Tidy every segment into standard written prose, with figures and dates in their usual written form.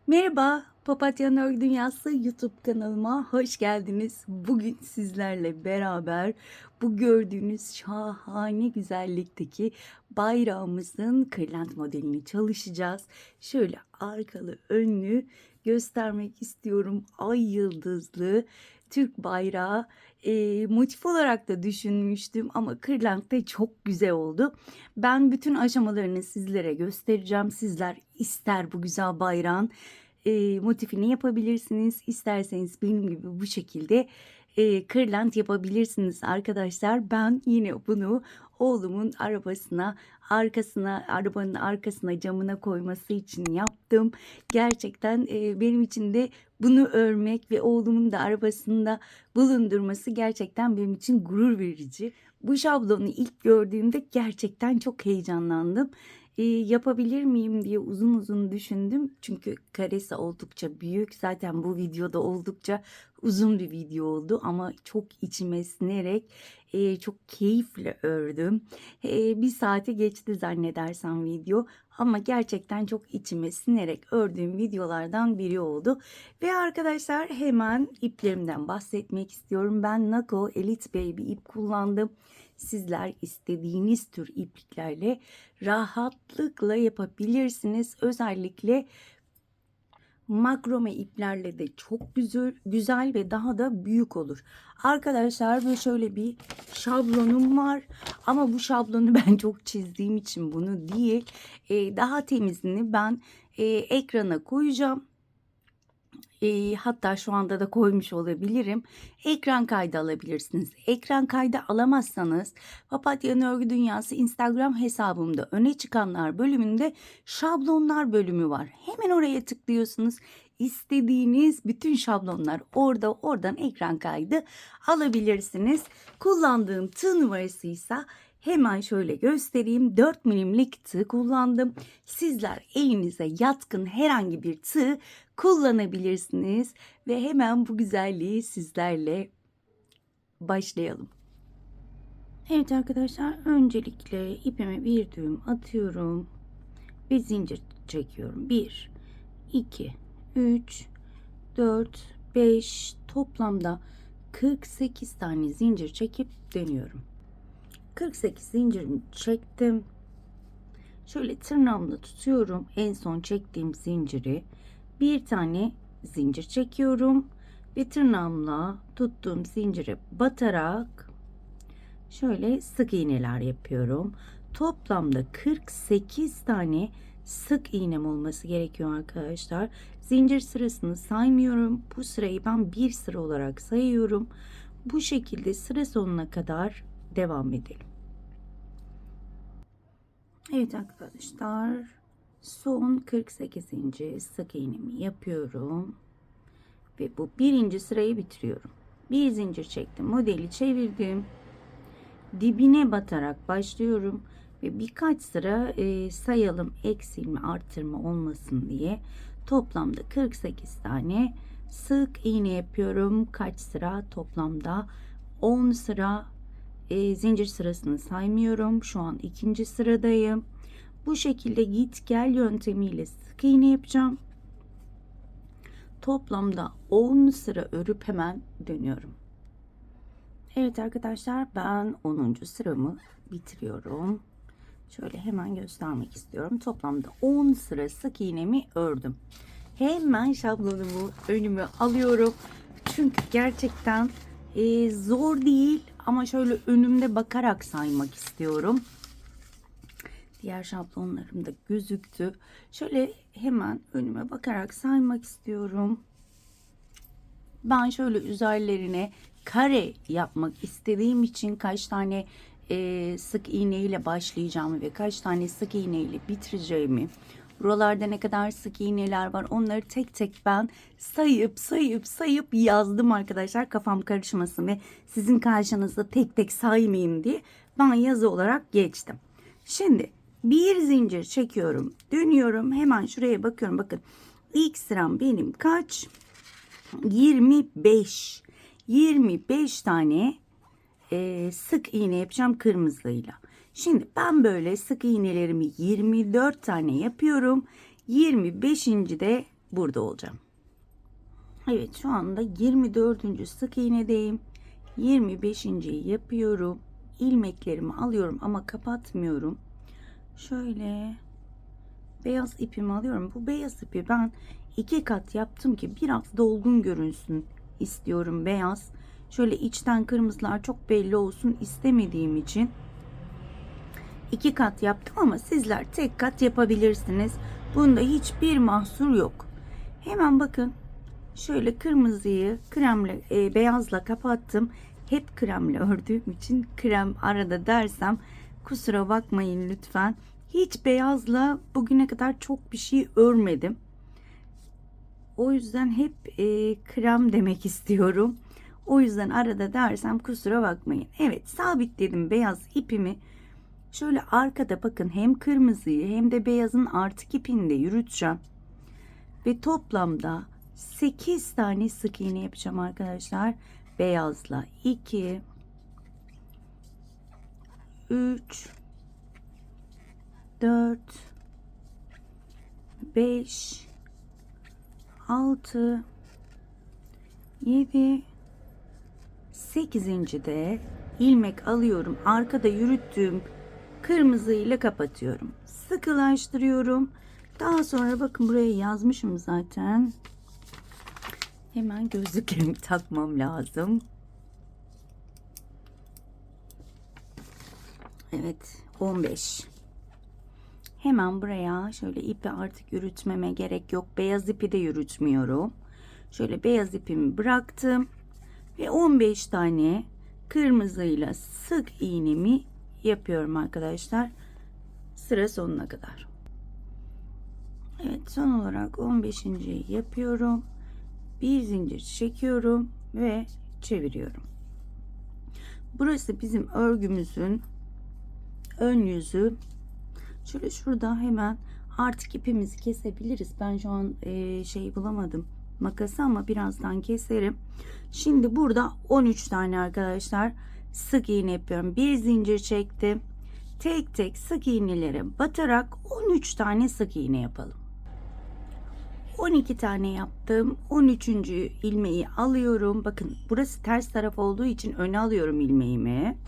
Merhaba, Papatyanın Örgü Dünyası YouTube kanalıma hoş geldiniz. Bugün sizlerle beraber bu gördüğünüz şahane güzellikteki bayrağımızın kırlent modelini çalışacağız. Şöyle arkalı önlü göstermek istiyorum. Ay yıldızlı Türk bayrağı motif olarak da düşünmüştüm ama kırlentte çok güzel oldu. Ben bütün aşamalarını sizlere göstereceğim. Sizler ister bu güzel bayrağın motifini yapabilirsiniz. İsterseniz benim gibi bu şekilde kırlent yapabilirsiniz arkadaşlar. Ben yine bunu oğlumun arabanın arkasına camına koyması için yaptım. Gerçekten benim için de bunu örmek ve oğlumun da arabasında bulundurması gerçekten benim için gurur verici. Bu şablonu ilk gördüğümde gerçekten çok heyecanlandım. Yapabilir miyim diye uzun uzun düşündüm. Çünkü karesi oldukça büyük. Zaten bu videoda oldukça uzun bir video oldu ama çok içime sinerek çok keyifle ördüm. Bir saate geçti zannedersem video ama gerçekten çok içime sinerek ördüğüm videolardan biri oldu. Ve arkadaşlar hemen iplerimden bahsetmek istiyorum. Ben Nako Elite Baby ip kullandım. Sizler istediğiniz tür ipliklerle rahatlıkla yapabilirsiniz. Özellikle makrome iplerle de çok güzel ve daha da büyük olur. Arkadaşlar böyle şöyle bir şablonum var. Ama bu şablonu ben çok çizdiğim için bunu değil. Daha temizini ben ekrana koyacağım. Hatta şu anda da koymuş olabilirim. Ekran kaydı alabilirsiniz. Ekran kaydı alamazsanız Papatyanın Örgü Dünyası Instagram hesabımda öne çıkanlar bölümünde şablonlar bölümü var. Hemen oraya tıklıyorsunuz. İstediğiniz bütün şablonlar oradan ekran kaydı alabilirsiniz. Kullandığım tığ numarası ise hemen şöyle göstereyim. 4 milimlik tığ kullandım. Sizler elinize yatkın herhangi bir tığ kullanabilirsiniz ve hemen bu güzelliği sizlerle başlayalım. Evet arkadaşlar, öncelikle ipime bir düğüm atıyorum ve zincir çekiyorum. 1 2 3 4 5 toplamda 48 tane zincir çekip dönüyorum. 48 zincirimi çektim. Şöyle tırnağımla tutuyorum en son çektiğim zinciri. Bir tane zincir çekiyorum ve tırnağımla tuttuğum zincire batarak şöyle sık iğneler yapıyorum. Toplamda 48 tane sık iğnem olması gerekiyor arkadaşlar. Zincir sırasını saymıyorum. Bu sırayı ben bir sıra olarak sayıyorum. Bu şekilde sıra sonuna kadar devam edelim. Evet arkadaşlar, son 48. sık iğnemi yapıyorum ve bu birinci sırayı bitiriyorum. Bir zincir çektim, modeli çevirdim, dibine batarak başlıyorum ve birkaç sıra sayalım, eksilme arttırma olmasın diye. Toplamda 48 tane sık iğne yapıyorum. Kaç sıra? Toplamda 10 sıra. Zincir sırasını saymıyorum. Şu an ikinci sıradayım. Bu şekilde git gel yöntemiyle sık iğne yapacağım. Toplamda 10 sıra örüp hemen dönüyorum. Evet arkadaşlar, ben 10. sıramı bitiriyorum. Şöyle hemen göstermek istiyorum. Toplamda 10 sıra sık iğnemi ördüm. Hemen şablonumu önüme alıyorum. Çünkü gerçekten zor değil ama şöyle önümde bakarak saymak istiyorum. Diğer şablonlarım da gözüktü. Şöyle hemen önüme bakarak saymak istiyorum. Ben şöyle üzerlerine kare yapmak istediğim için kaç tane sık iğne ile başlayacağımı ve kaç tane sık iğne ile bitireceğimi, buralarda ne kadar sık iğneler var onları tek tek ben sayıp yazdım arkadaşlar, kafam karışmasın ve sizin karşınızda tek tek saymayayım diye ben yazı olarak geçtim. Şimdi bir zincir çekiyorum, dönüyorum, hemen şuraya bakıyorum. Bakın ilk sıram benim kaç? 25 tane sık iğne yapacağım kırmızıyla. Şimdi ben böyle sık iğnelerimi 24 tane yapıyorum. 25. de burada olacağım. Evet, şu anda 24. sık iğnedeyim. 25.yi yapıyorum. İlmeklerimi alıyorum ama kapatmıyorum. Şöyle beyaz ipimi alıyorum. Bu beyaz ipi ben 2 kat yaptım ki biraz dolgun görünsün istiyorum beyaz. Şöyle içten kırmızılar çok belli olsun istemediğim için 2 kat yaptım ama sizler tek kat yapabilirsiniz. Bunda hiçbir mahsur yok. Hemen bakın. Şöyle kırmızıyı kremle beyazla kapattım. Hep kremle ördüğüm için krem arada dersem kusura bakmayın lütfen. Hiç beyazla bugüne kadar çok bir şey örmedim. O yüzden hep krem demek istiyorum. O yüzden arada dersem kusura bakmayın. Evet, sabitledim beyaz ipimi. Şöyle arkada bakın hem kırmızıyı hem de beyazın artık ipini de yürüteceğim. Ve toplamda 8 tane sık iğne yapacağım arkadaşlar. Beyazla 2 3 4 5 6 7 8. de ilmek alıyorum. Arkada yürüttüğüm kırmızı ile kapatıyorum. Sıkılaştırıyorum. Daha sonra bakın buraya yazmışım zaten. Hemen gözlüklerimi takmam lazım. Evet, 15. Hemen buraya şöyle ipi artık yürütmeme gerek yok. Beyaz ipi de yürütmüyorum. Şöyle beyaz ipimi bıraktım ve 15 tane kırmızıyla sık iğnemi yapıyorum arkadaşlar. Sıra sonuna kadar. Evet, son olarak 15.yi yapıyorum. Bir zincir çekiyorum ve çeviriyorum. Burası bizim örgümüzün ön yüzü. Şöyle şurada hemen artık ipimizi kesebiliriz. Ben şu an şey bulamadım makası ama birazdan keserim. Şimdi burada 13 tane arkadaşlar sık iğne yapıyorum. Bir zincir çektim. Tek tek sık iğnelere batarak 13 tane sık iğne yapalım. 12 tane yaptım. 13. ilmeği alıyorum. Bakın burası ters taraf olduğu için öne alıyorum ilmeğimi.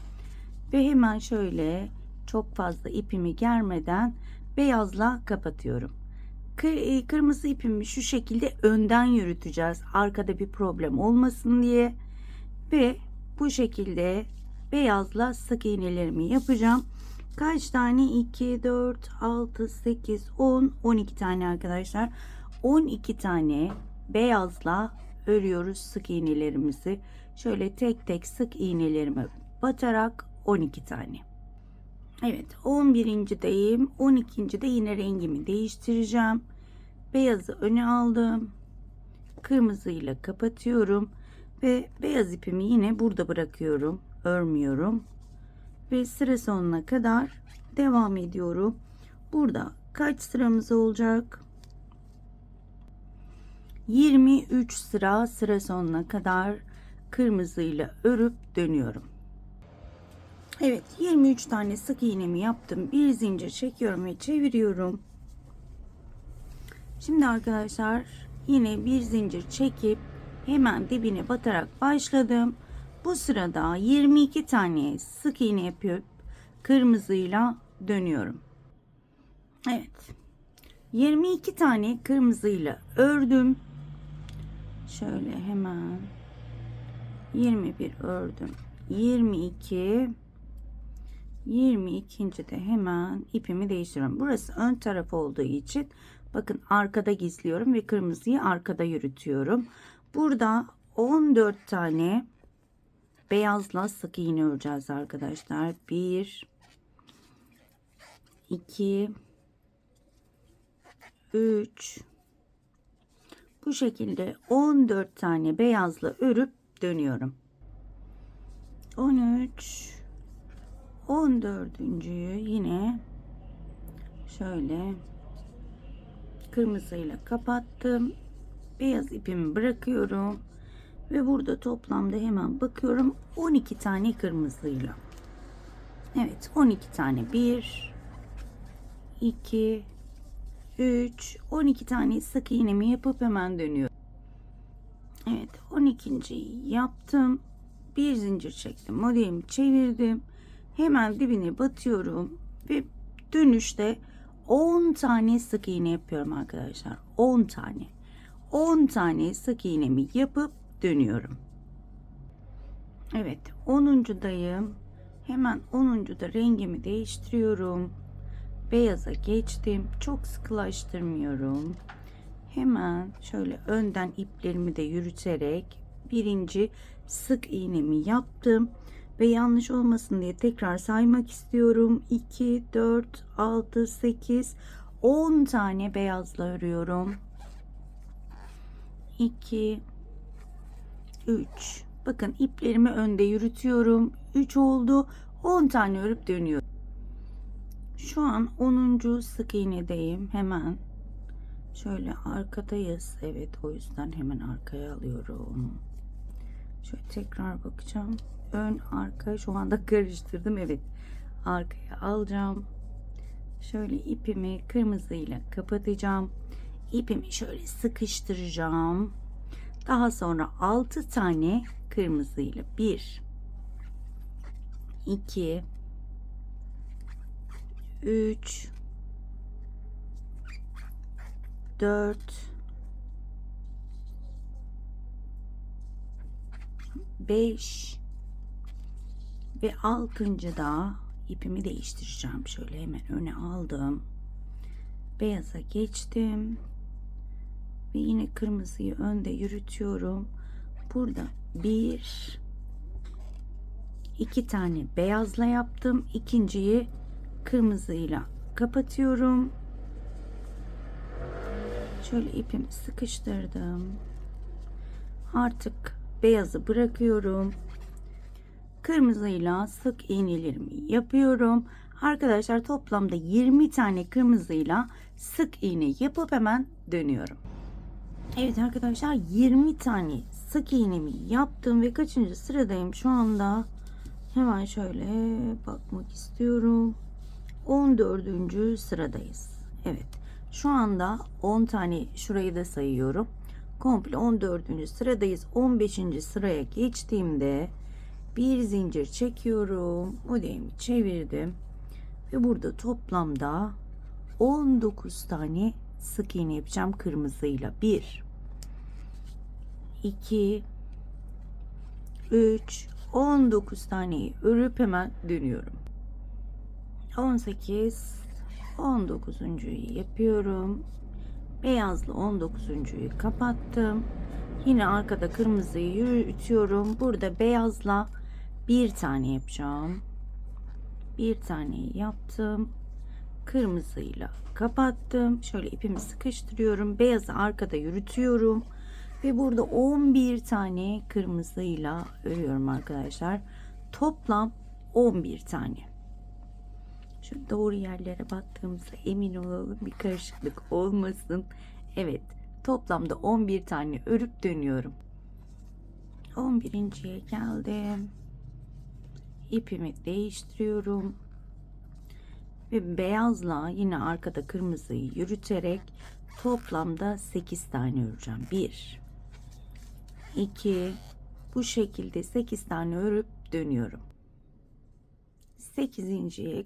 Ve hemen şöyle çok fazla ipimi germeden beyazla kapatıyorum. Kırmızı ipimi şu şekilde önden yürüteceğiz. Arkada bir problem olmasın diye. Ve bu şekilde beyazla sık iğnelerimi yapacağım. Kaç tane? 2, 4, 6, 8, 10, 12 tane arkadaşlar. 12 tane beyazla örüyoruz sık iğnelerimizi. Şöyle tek tek sık iğnelerime batarak 12 tane. Evet, 11.deyim. 12.de yine rengimi değiştireceğim. Beyazı öne aldım. Kırmızıyla kapatıyorum ve beyaz ipimi yine burada bırakıyorum. Örmüyorum. Ve sıra sonuna kadar devam ediyorum. Burada kaç sıramız olacak? 23 sıra sonuna kadar kırmızıyla örüp dönüyorum. Evet, 23 tane sık iğnemi yaptım. Bir zincir çekiyorum ve çeviriyorum. Şimdi arkadaşlar yine bir zincir çekip hemen dibine batarak başladım. Bu sırada 22 tane sık iğne yapıp kırmızıyla dönüyorum. Evet. 22 tane kırmızıyla ördüm. Şöyle hemen 21 ördüm. 22. de hemen ipimi değiştiriyorum. Burası ön taraf olduğu için bakın arkada gizliyorum ve kırmızıyı arkada yürütüyorum. Burada 14 tane beyazla sık iğne öreceğiz arkadaşlar. 1 2 3 bu şekilde 14 tane beyazla örüp dönüyorum. 13 14.'yü yine şöyle kırmızıyla kapattım. Beyaz ipimi bırakıyorum ve burada toplamda hemen bakıyorum 12 tane kırmızıyla. Evet, 12 tane. 1 2 3, 12 tane sık iğnemi yapıp hemen dönüyorum. Evet, 12.yi yaptım. Bir zincir çektim. Modelimi çevirdim. Hemen dibine batıyorum ve dönüşte 10 tane sık iğne yapıyorum arkadaşlar. 10 tane. 10 tane sık iğnemi yapıp dönüyorum. Evet, 10'uncudayım. Hemen 10'uncuda rengimi değiştiriyorum. Beyaza geçtim. Çok sıkılaştırmıyorum. Hemen şöyle önden iplerimi de yürüterek birinci sık iğnemi yaptım ve yanlış olmasın diye tekrar saymak istiyorum. 2, 4, 6, 8, 10 tane beyazla örüyorum. 2, 3. Bakın iplerimi önde yürütüyorum. 3 oldu. 10 tane örüp dönüyorum. Şu an 10. sık iğnedeyim. Hemen şöyle arkadayız. Evet, o yüzden hemen arkaya alıyorum. Şöyle tekrar bakacağım. Ön arka şu anda karıştırdım. Evet, arkaya alacağım. Şöyle ipimi kırmızıyla kapatacağım. İpimi şöyle sıkıştıracağım. Daha sonra 6 tane kırmızıyla 1, 2, 3, 4, 5 ve 6. da ipimi değiştireceğim. Şöyle hemen öne aldım. Beyaza geçtim. Ve yine kırmızıyı önde yürütüyorum. Burada 1, 2 tane beyazla yaptım. İkinciyi kırmızıyla kapatıyorum. Şöyle ipimi sıkıştırdım. Artık beyazı bırakıyorum. Kırmızıyla sık iğnelerimi yapıyorum. Arkadaşlar toplamda 20 tane kırmızıyla sık iğne yapıp hemen dönüyorum. Evet arkadaşlar, 20 tane sık iğnemi yaptım ve kaçıncı sıradayım şu anda? Hemen şöyle bakmak istiyorum. 14. sıradayız. Evet. Şu anda 10 tane, şurayı da sayıyorum. Komple 14. sıradayız. 15. sıraya geçtiğimde bir zincir çekiyorum. Modelimi çevirdim. Ve burada toplamda 19 tane sık iğne yapacağım kırmızıyla. 1, 2, 3, 19 taneyi örüp hemen dönüyorum. 18, 19.'yu yapıyorum. Beyazla 19.'yu kapattım. Yine arkada kırmızıyı yürütüyorum. Burada beyazla bir tane yapacağım. Bir taneyi yaptım. Kırmızıyla kapattım. Şöyle ipimi sıkıştırıyorum. Beyazı arkada yürütüyorum. Ve burada 11 tane kırmızıyla örüyorum arkadaşlar. Toplam 11 tane. Şu doğru yerlere battığımızda emin olalım, bir karışıklık olmasın. Evet, toplamda 11 tane örüp dönüyorum. 11.'ye geldim. İpimi değiştiriyorum. Ve beyazla yine arkada kırmızıyı yürüterek toplamda 8 tane öreceğim. 1, 2, bu şekilde 8 tane örüp dönüyorum. 8.'ye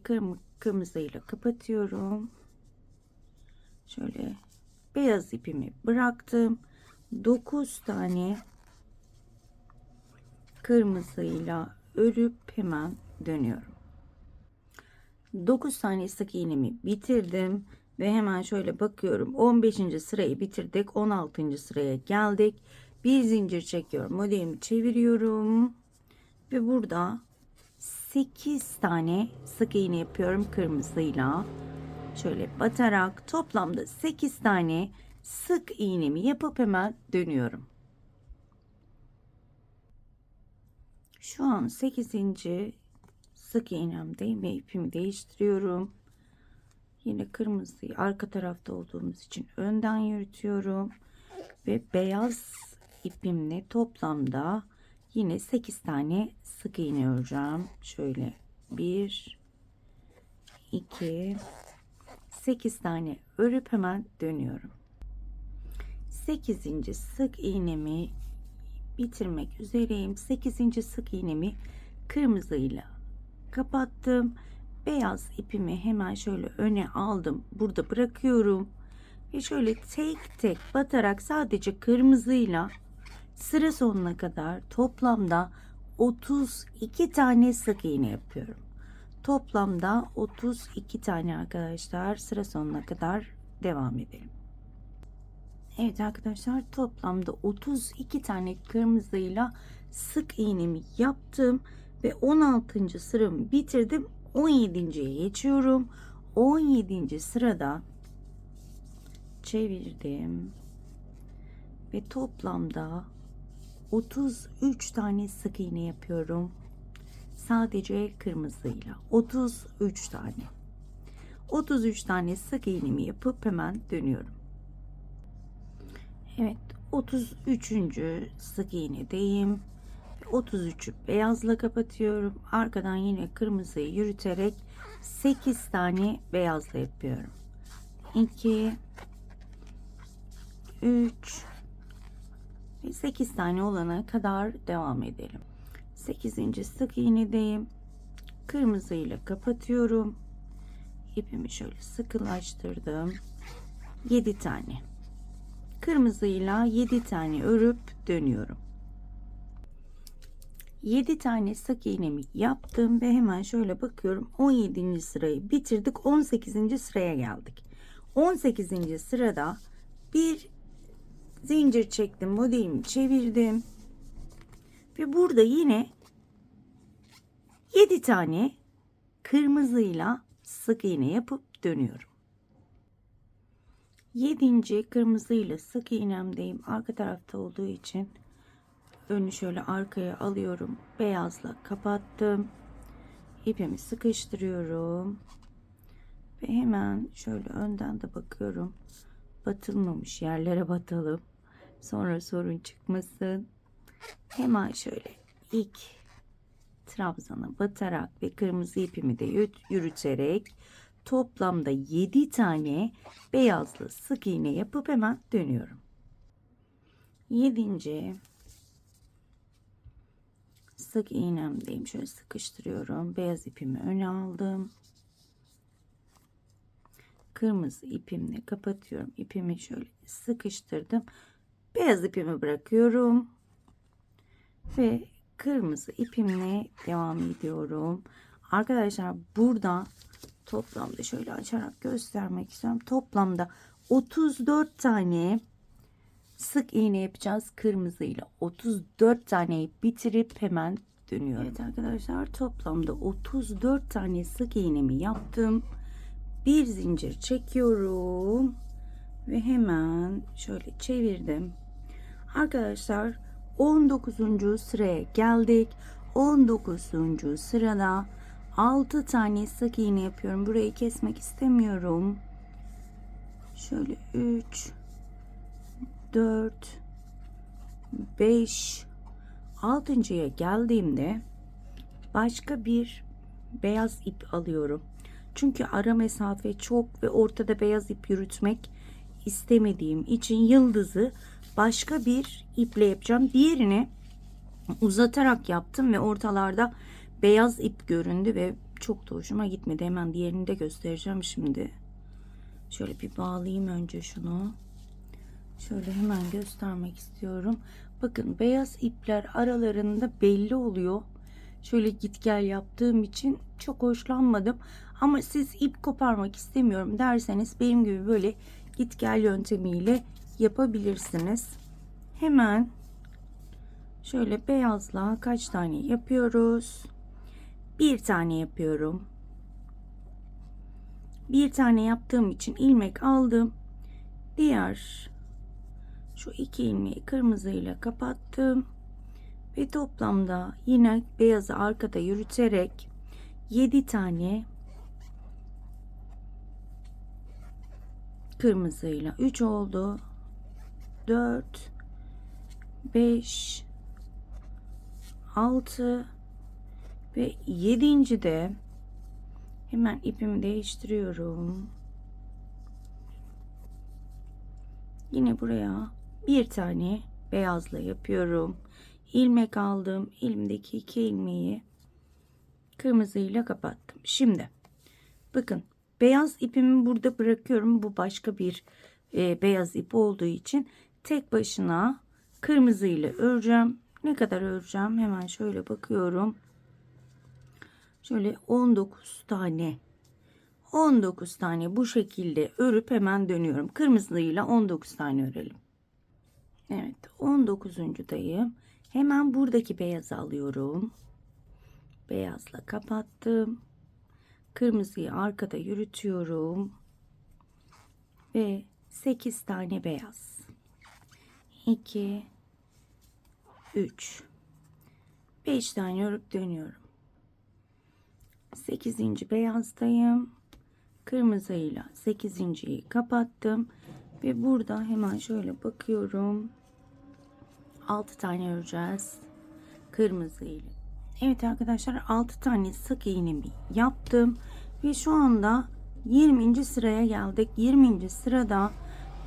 kırmızıyla kapatıyorum. Şöyle beyaz ipimi bıraktım. 9 tane kırmızıyla örüp hemen dönüyorum. 9 tane sık iğnemi bitirdim ve hemen şöyle bakıyorum. 15. sırayı bitirdik. 16. sıraya geldik. Bir zincir çekiyorum. Modelimi çeviriyorum ve burada 8 tane sık iğne yapıyorum kırmızıyla. Şöyle batarak toplamda 8 tane sık iğnemi yapıp hemen dönüyorum. Şu an 8. sık iğnemdeyim ve ipimi değiştiriyorum. Yine kırmızıyı arka tarafta olduğumuz için önden yürütüyorum ve beyaz ipimle toplamda yine 8 tane sık iğne öreceğim. Şöyle 1, 2, 8 tane örüp hemen dönüyorum. 8. sık iğnemi bitirmek üzereyim. 8. sık iğnemi kırmızıyla kapattım. Beyaz ipimi hemen şöyle öne aldım. Burada bırakıyorum. Ve şöyle tek tek batarak sadece kırmızıyla sıra sonuna kadar toplamda 32 tane sık iğne yapıyorum. Toplamda 32 tane arkadaşlar, sıra sonuna kadar devam edelim. Evet arkadaşlar, toplamda 32 tane kırmızıyla sık iğnemi yaptım ve 16. sıramı bitirdim. 17.ye geçiyorum. 17. sırada çevirdim ve toplamda 33 tane sık iğne yapıyorum. Sadece kırmızıyla 33 tane. 33 tane sık iğnemi yapıp hemen dönüyorum. Evet, 33. sık iğnedeyim. 33'ü beyazla kapatıyorum. Arkadan yine kırmızıyı yürüterek 8 tane beyazla yapıyorum. 2 3 ve 8 tane olana kadar devam edelim. 8. sık iğnedeyim. Kırmızıyla kapatıyorum. İpimi şöyle sıkılaştırdım. 7 tane. Kırmızıyla 7 tane örüp dönüyorum. 7 tane sık iğnemi yaptım ve hemen şöyle bakıyorum. 17. sırayı bitirdik. 18. sıraya geldik. 18. sırada bir zincir çektim. Modelimi çevirdim. Ve burada yine 7 tane kırmızıyla sık iğne yapıp dönüyorum. 7. kırmızıyla sık iğnemdeyim. Arka tarafta olduğu için önü şöyle arkaya alıyorum. Beyazla kapattım. İpimi sıkıştırıyorum. Ve hemen şöyle önden de bakıyorum. Batılmamış yerlere batalım. Sonra sorun çıkmasın. Hemen şöyle ilk trabzana batarak ve kırmızı ipimi de yürüterek toplamda 7 tane beyazlı sık iğne yapıp hemen dönüyorum. 7. sık iğnemdeyim. Şöyle sıkıştırıyorum. Beyaz ipimi öne aldım. Kırmızı ipimle kapatıyorum. İpimi şöyle sıkıştırdım. Beyaz ipimi bırakıyorum. Ve kırmızı ipimle devam ediyorum. Arkadaşlar burada toplamda şöyle açarak göstermek istiyorum. Toplamda 34 tane sık iğne yapacağız kırmızıyla. 34 taneyi bitirip hemen dönüyorum. Evet arkadaşlar, toplamda 34 tane sık iğnemi yaptım. Bir zincir çekiyorum ve hemen şöyle çevirdim. Arkadaşlar 19. sıraya geldik. 19. sırada 6 tane sık iğne yapıyorum. Burayı kesmek istemiyorum. Şöyle 3 4 5 6.'ya geldiğimde başka bir beyaz ip alıyorum. Çünkü ara mesafe çok ve ortada beyaz ip yürütmek istemediğim için yıldızı başka bir iple yapacağım. Diğerini uzatarak yaptım ve ortalarda beyaz ip göründü ve çok da hoşuma gitmedi. Hemen diğerini de göstereceğim şimdi. Şöyle bir bağlayayım önce şunu. Şöyle hemen göstermek istiyorum. Bakın, beyaz ipler aralarında belli oluyor. Şöyle git gel yaptığım için çok hoşlanmadım. Ama siz ip koparmak istemiyorum derseniz benim gibi böyle git gel yöntemiyle yapabilirsiniz. Hemen şöyle beyazla kaç tane yapıyoruz? Bir tane yapıyorum. Bir tane yaptığım için ilmek aldım. Diğer şu iki ilmeği kırmızıyla kapattım. Ve toplamda yine beyazı arkada yürüterek 7 tane kırmızıyla 3 oldu. 4 5 6 ve 7. de hemen ipimi değiştiriyorum. Yine buraya bir tane beyazla yapıyorum. İlmek aldım. Elimdeki 2 ilmeği kırmızıyla kapattım. Şimdi bakın, beyaz ipimi burada bırakıyorum. Bu başka bir beyaz ip olduğu için tek başına kırmızıyla öreceğim. Ne kadar öreceğim? Hemen şöyle bakıyorum. Şöyle 19 tane. 19 tane bu şekilde örüp hemen dönüyorum. Kırmızıyla 19 tane örelim. Evet, 19.dayım. Hemen buradaki beyazı alıyorum. Beyazla kapattım. Kırmızıyı arkada yürütüyorum. Ve 8 tane beyaz. 2 3 5 tane örüp dönüyorum. 8. beyazdayım. Kırmızıyla 8.yi kapattım ve burada hemen şöyle bakıyorum. 6 tane öreceğiz kırmızıyla. Evet arkadaşlar, 6 tane sık iğnemi yaptım ve şu anda 20. sıraya geldik. 20. sırada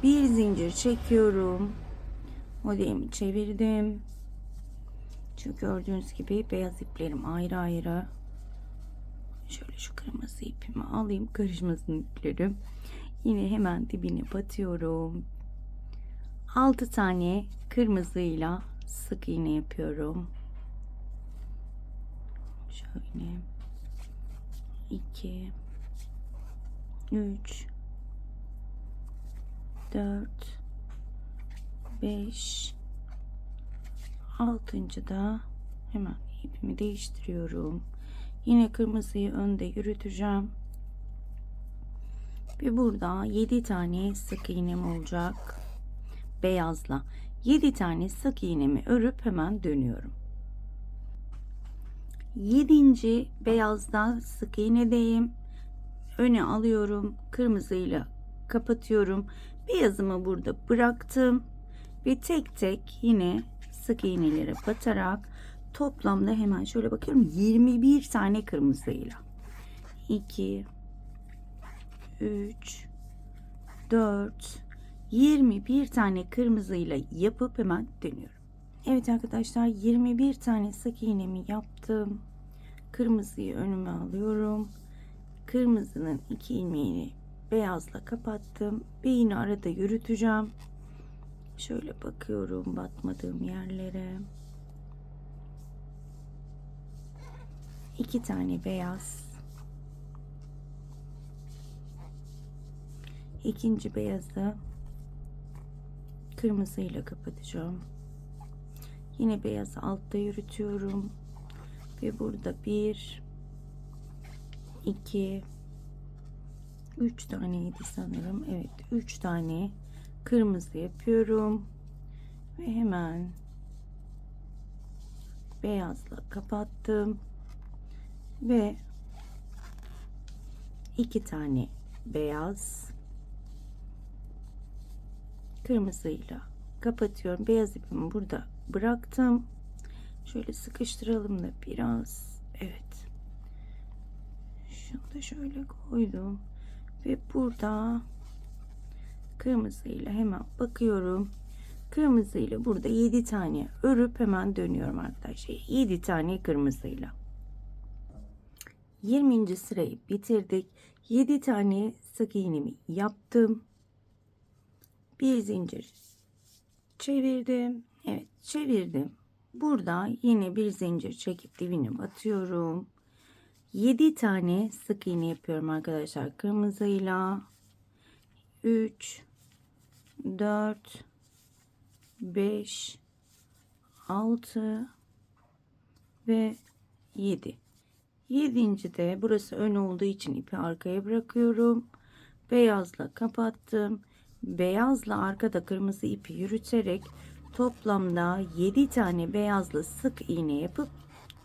bir zincir çekiyorum. Modelimi çevirdim. Çünkü gördüğünüz gibi beyaz iplerim ayrı ayrı. Şöyle şu kırmızı ipimi alayım, karışmasın iplerim. Yine hemen dibine batıyorum. 6 tane kırmızıyla sık iğne yapıyorum. Şöyle 2 3 4 5 6. da hemen ipimi değiştiriyorum. Yine kırmızıyı önde yürüteceğim. Ve burada 7 tane sık iğnem olacak. Beyazla 7 tane sık iğnemi örüp hemen dönüyorum. 7. beyazda sık iğnedeyim. Öne alıyorum. Kırmızıyla kapatıyorum. Beyazımı burada bıraktım. Ve tek tek yine sık iğnelere batarak toplamda hemen şöyle bakıyorum, 21 tane kırmızıyla 2 3 4 21 tane kırmızıyla yapıp hemen dönüyorum. Evet arkadaşlar, 21 tane sık iğnemi yaptım. Kırmızıyı önüme alıyorum. Kırmızının 2 ilmeğini beyazla kapattım ve yine arada yürüteceğim. Şöyle bakıyorum batmadığım yerlere. 2 tane beyaz. İkinci beyazı kırmızıyla kapatacağım. Yine beyazı altta yürütüyorum. Ve burada 1 2 3 taneydi sanırım. Evet, 3 tane kırmızı yapıyorum. Ve hemen beyazla kapattım. Ve 2 tane beyaz, kırmızıyla kapatıyorum. Beyaz ipimi burada bıraktım. Şöyle sıkıştıralım da biraz. Evet. Şunu da şöyle koydum. Ve burada kırmızıyla hemen bakıyorum. Kırmızıyla burada 7 tane örüp hemen dönüyorum arkadaşlar. 7 tane kırmızıyla. 20. sırayı bitirdik. 7 tane sık iğnemi yaptım. Bir zincir çevirdim. Evet, çevirdim. Burada yine bir zincir çekip dibine batıyorum. 7 tane sık iğne yapıyorum arkadaşlar kırmızıyla. 3 4 5 6 ve 7. 7. de burası ön olduğu için ipi arkaya bırakıyorum. Beyazla kapattım. Beyazla arkada kırmızı ipi yürüterek toplamda 7 tane beyazla sık iğne yapıp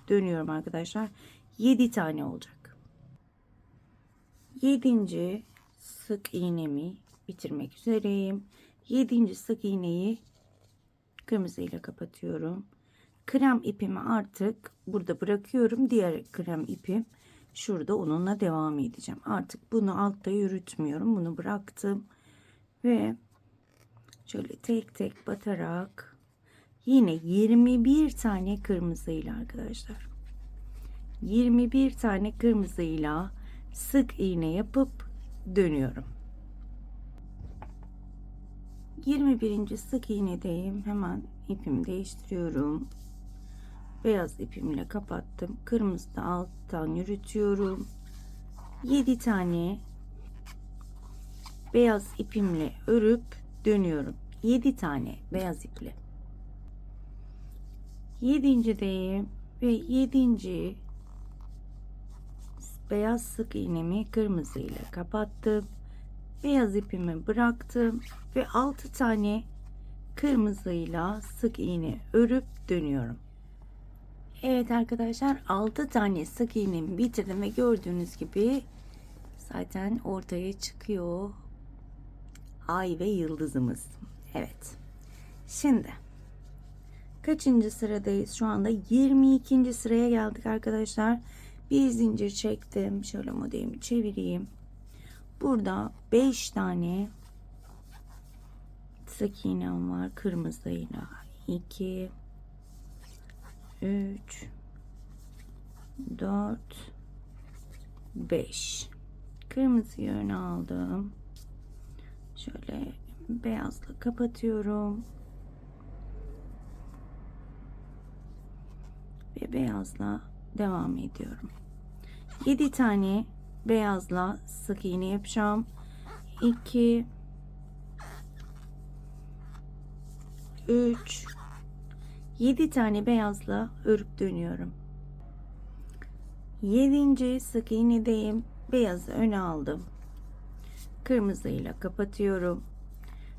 dönüyorum arkadaşlar. 7 tane olacak. 7. sık iğnemi bitirmek üzereyim. 7. sık iğneyi kırmızı ile kapatıyorum. Krem ipimi artık burada bırakıyorum. Diğer krem ipim şurada, onunla devam edeceğim. Artık bunu altta yürütmüyorum. Bunu bıraktım ve Şöyle tek tek batarak yine 21 tane kırmızıyla arkadaşlar. 21 tane kırmızıyla sık iğne yapıp dönüyorum. 21. sık iğnedeyim. Hemen ipimi değiştiriyorum. Beyaz ipimle kapattım. Kırmızı da alttan yürütüyorum. 7 tane beyaz ipimle örüp dönüyorum. 7 tane beyaz iple. 7.deyim ve 7. beyaz sık iğnemi kırmızı ile kapattım. Beyaz ipimi bıraktım ve 6 tane kırmızıyla sık iğne örüp dönüyorum. Evet arkadaşlar, 6 tane sık iğnemi bitirdim ve gördüğünüz gibi zaten ortaya çıkıyor ay ve yıldızımız. Evet. Şimdi kaçıncı sıradayız? Şu anda 22. sıraya geldik arkadaşlar. Bir zincir çektim. Şöyle modelimi çevireyim. Burada 5 tane sık iğnem var kırmızıyla. 2 3 4 5. Kırmızıyı öne aldım. Şöyle beyazla kapatıyorum. Ve beyazla devam ediyorum. 7 tane beyazla sık iğne yapacağım. 2 3 7 tane beyazla örüp dönüyorum. 7. sık iğnedeyim. Beyazı öne aldım. Kırmızıyla kapatıyorum.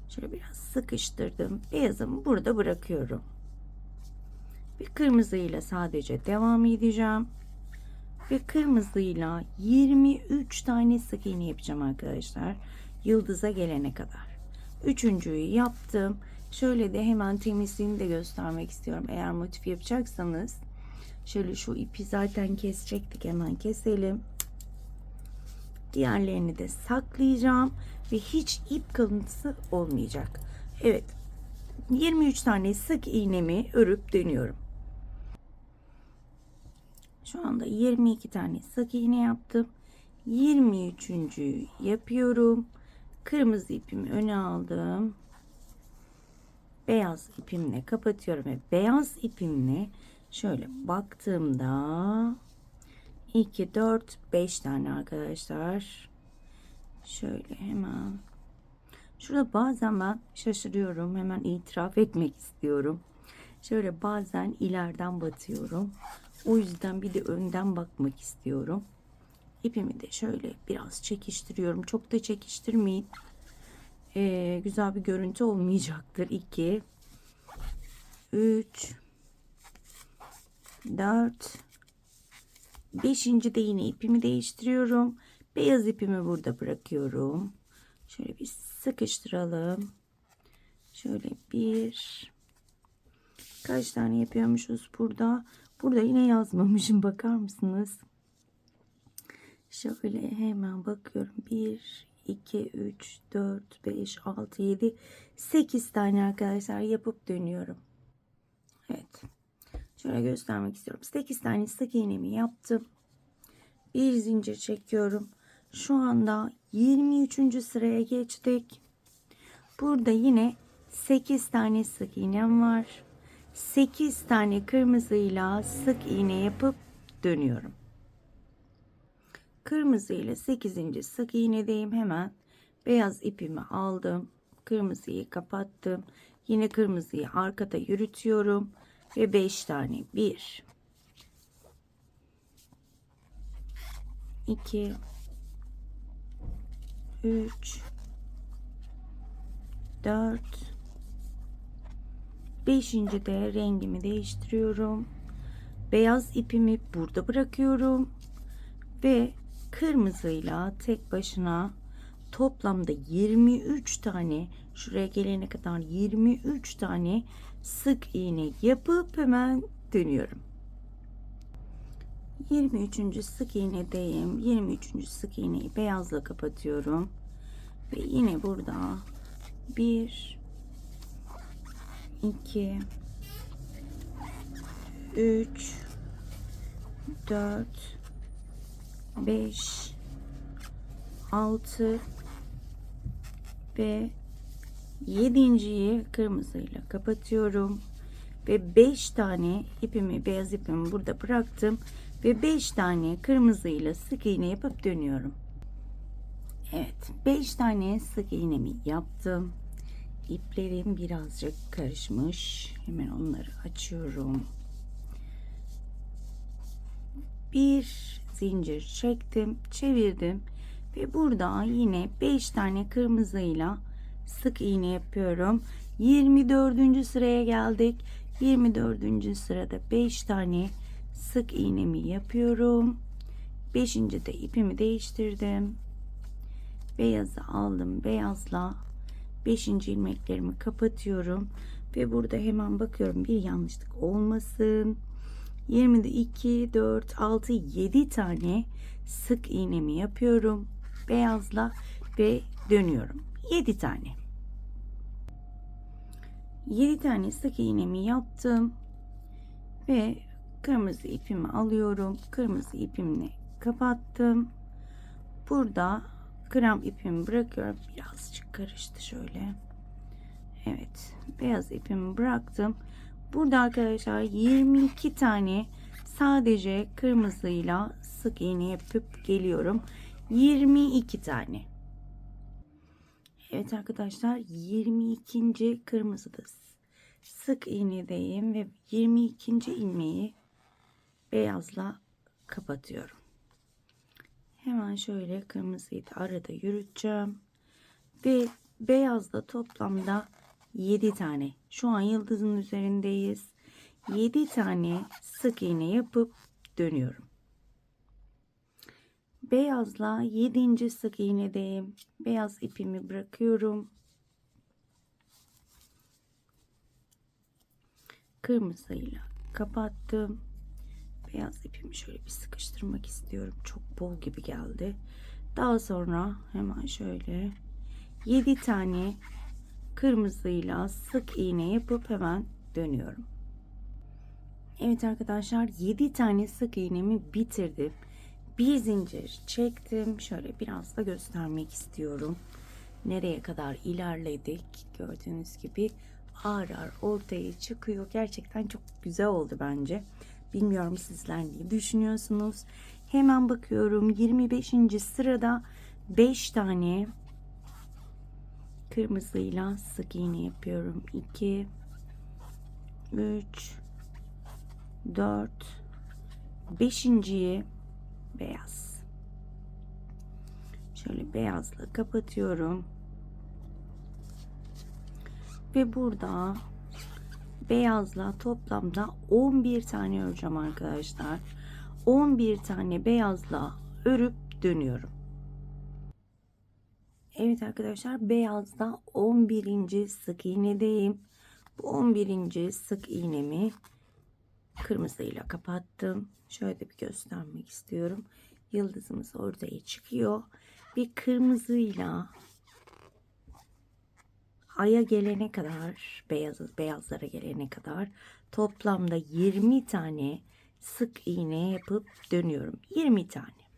Şöyle biraz sıkıştırdım. Beyazımı burada bırakıyorum. Bir kırmızıyla sadece devam edeceğim. Ve kırmızıyla 23 tane sık iğne yapacağım arkadaşlar. Yıldıza gelene kadar. 3.'yü yaptım. Şöyle de hemen temizliğini de göstermek istiyorum. Eğer motif yapacaksanız şöyle şu ipi zaten kesecektik. Hemen keselim. Diğerlerini de saklayacağım ve hiç ip kalıntısı olmayacak. Evet. 23 tane sık iğnemi örüp dönüyorum. Şu anda 22 tane sık iğne yaptım. 23.'yü yapıyorum. Kırmızı ipimi öne aldım. Beyaz ipimle kapatıyorum ve beyaz ipimle şöyle baktığımda 2 4 5 tane arkadaşlar. Şöyle hemen şurada bazen ben şaşırıyorum. Hemen itiraf etmek istiyorum. Şöyle bazen ileriden batıyorum. O yüzden bir de önden bakmak istiyorum. İpimi de şöyle biraz çekiştiriyorum. Çok da çekiştirmeyin. Güzel bir görüntü olmayacaktır. 2 3 4 5. de yine ipimi değiştiriyorum. Beyaz ipimi burada bırakıyorum. Şöyle bir sıkıştıralım. Şöyle bir kaç tane yapıyormuşuz burada? Burada yine yazmamışım. Bakar mısınız? Şöyle hemen bakıyorum. 1 2 3 4 5 6 7 8 tane arkadaşlar yapıp dönüyorum. Evet. Şöyle göstermek istiyorum. 8 tane sık iğnemi yaptım. Bir zincir çekiyorum. Şu anda 23. sıraya geçtik. Burada yine 8 tane sık iğnem var. 8 tane kırmızıyla sık iğne yapıp dönüyorum. Kırmızı ile 8. sık iğnedeyim. Hemen beyaz ipimi aldım. Kırmızıyı kapattım. Yine kırmızıyı arkada yürütüyorum. Ve 5 tane 1 2 3 4 5. de rengimi değiştiriyorum. Beyaz ipimi burada bırakıyorum. Ve kırmızıyla tek başına toplamda 23 tane, şuraya gelene kadar 23 tane sık iğne yapıp hemen dönüyorum. 23. sık iğnedeyim. 23. sık iğneyi beyazla kapatıyorum. Ve yine burada 1 2 3 4 5 6 ve 7.'yi kırmızıyla kapatıyorum ve 5 tane ipimi, beyaz ipimi burada bıraktım ve 5 tane kırmızıyla sık iğne yapıp dönüyorum. Evet, 5 tane sık iğnemi yaptım. İplerim birazcık karışmış. Hemen onları açıyorum. Bir zincir çektim, çevirdim ve burada yine 5 tane kırmızıyla sık iğne yapıyorum. 24. sıraya geldik. 24. sırada 5 tane sık iğnemi yapıyorum. 5. de ipimi değiştirdim. Beyazı aldım. Beyazla 5. ilmeklerimi kapatıyorum ve burada hemen bakıyorum bir yanlışlık olmasın. 22, 4, 6, 7 tane sık iğnemi yapıyorum beyazla ve dönüyorum. 7 tane. 7 tane sık iğnemi yaptım ve kırmızı ipimi alıyorum. Kırmızı ipimle kapattım. Burada krem ipimi bırakıyorum. Birazcık karıştı şöyle. Evet, beyaz ipimi bıraktım. Burada arkadaşlar 22 tane sadece kırmızıyla sık iğne yapıp geliyorum. 22 tane. Evet arkadaşlar, 22. kırmızıda sık iğnedeyim ve 22. ilmeği beyazla kapatıyorum. Hemen şöyle kırmızıyı da arada yürüteceğim ve beyazda toplamda 7 tane. Şu an yıldızın üzerindeyiz. 7 tane sık iğne yapıp dönüyorum. Beyazla 7. sık iğnedeyim. Beyaz ipimi bırakıyorum. Kırmızıyla kapattım. Beyaz ipimi şöyle bir sıkıştırmak istiyorum. Çok bol gibi geldi. Daha sonra hemen şöyle 7 tane kırmızıyla sık iğne yapıp hemen dönüyorum. Evet arkadaşlar, 7 tane sık iğnemi bitirdim. Bir zincir çektim. Şöyle biraz da göstermek istiyorum. Nereye kadar ilerledik. Gördüğünüz gibi ağır ağır ortaya çıkıyor. Gerçekten çok güzel oldu bence. Bilmiyorum sizler ne düşünüyorsunuz. Hemen bakıyorum. 25. sırada 5 tane kırmızıyla sık iğne yapıyorum. 2 3 4 5.'yi beyaz. Şöyle beyazla kapatıyorum. Ve burada beyazla toplamda 11 tane öreceğim arkadaşlar. 11 tane beyazla örüp dönüyorum. Evet arkadaşlar, beyazda 11. sık iğnedeyim. Bu 11. sık iğnemi kırmızıyla kapattım. Şöyle bir göstermek istiyorum. Yıldızımız ortaya çıkıyor. Bir kırmızıyla aya gelene kadar, beyazlara gelene kadar toplamda 20 tane sık iğne yapıp dönüyorum. 20 tane.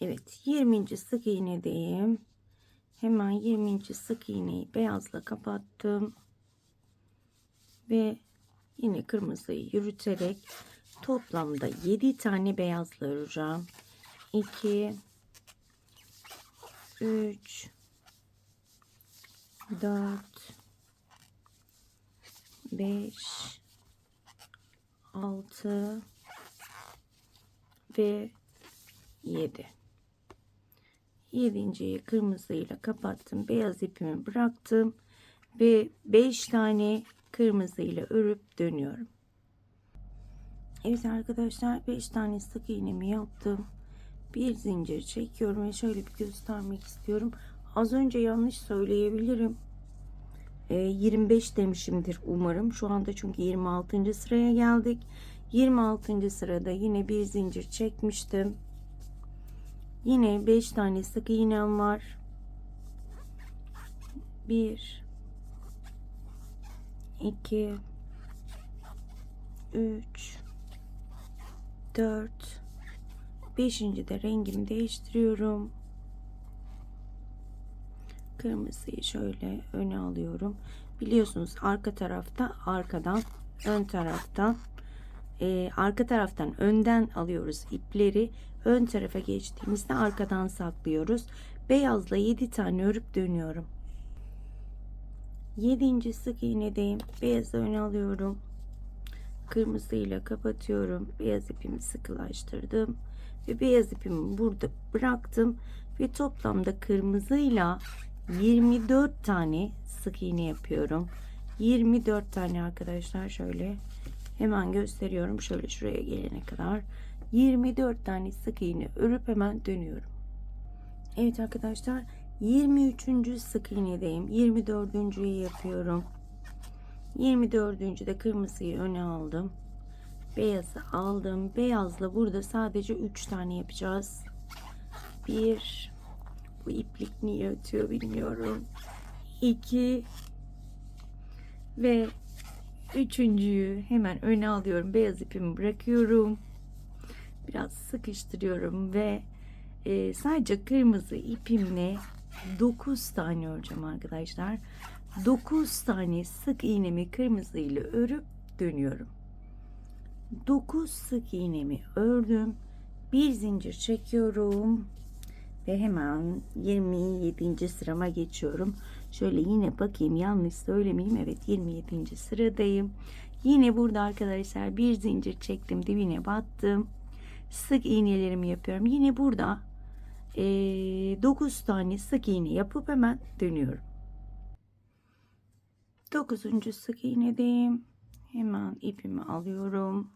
Evet, 20. sık iğnedeyim. Hemen 20. sık iğneyi beyazla kapattım. Ve yine kırmızıyı yürüterek toplamda 7 tane beyazla öreceğim. 2 3 4 5 6 ve 7. 7.'yi kırmızıyla kapattım. Beyaz ipimi bıraktım ve 5 tane kırmızıyla örüp dönüyorum. Evet arkadaşlar, 5 tane sık iğnemi yaptım. Bir zincir çekiyorum ve şöyle bir göstermek istiyorum. Az önce yanlış söyleyebilirim. 25 demişimdir umarım. Şu anda çünkü 26. sıraya geldik. 26. sırada yine bir zincir çekmiştim. Yine 5 tane sık iğnem var. 1 2 3 4 5. de rengimi değiştiriyorum. Kırmızıyı şöyle öne alıyorum. Biliyorsunuz arka tarafta arkadan, ön taraftan arka taraftan önden alıyoruz ipleri. Ön tarafa geçtiğimizde arkadan saklıyoruz. Beyazla 7 tane örüp dönüyorum. 7. sık iğnedeyim. Beyazı öne alıyorum. Kırmızıyla kapatıyorum. Beyaz ipimi sıkılaştırdım ve beyaz ipimi burada bıraktım ve toplamda kırmızıyla 24 tane sık iğne yapıyorum. 24 tane arkadaşlar, şöyle hemen gösteriyorum. Şöyle şuraya gelene kadar 24 tane sık iğne örüp hemen dönüyorum. Evet arkadaşlar, 23. sık iğnedeyim. 24.'yü yapıyorum. 24. de kırmızıyı öne aldım. Beyazı aldım. Beyazla burada sadece 3 tane yapacağız. Bir, bu iplik niye ötüyor bilmiyorum. 2 ve 3.'yü hemen öne alıyorum. Beyaz ipimi bırakıyorum. Biraz sıkıştırıyorum ve sadece kırmızı ipimle 9 tane öreceğim arkadaşlar. 9 tane sık iğnemi kırmızı ile örüp dönüyorum. 9 sık iğnemi ördüm. Bir zincir çekiyorum ve hemen 27. sırama geçiyorum. Şöyle yine bakayım, yanlış söylemeyeyim. Evet, 27. sıradayım. Yine burada arkadaşlar bir zincir çektim, dibine battım. Sık iğnelerimi yapıyorum. Yine burada 9 tane sık iğne yapıp hemen dönüyorum. 9. sık iğnedeyim. Hemen ipimi alıyorum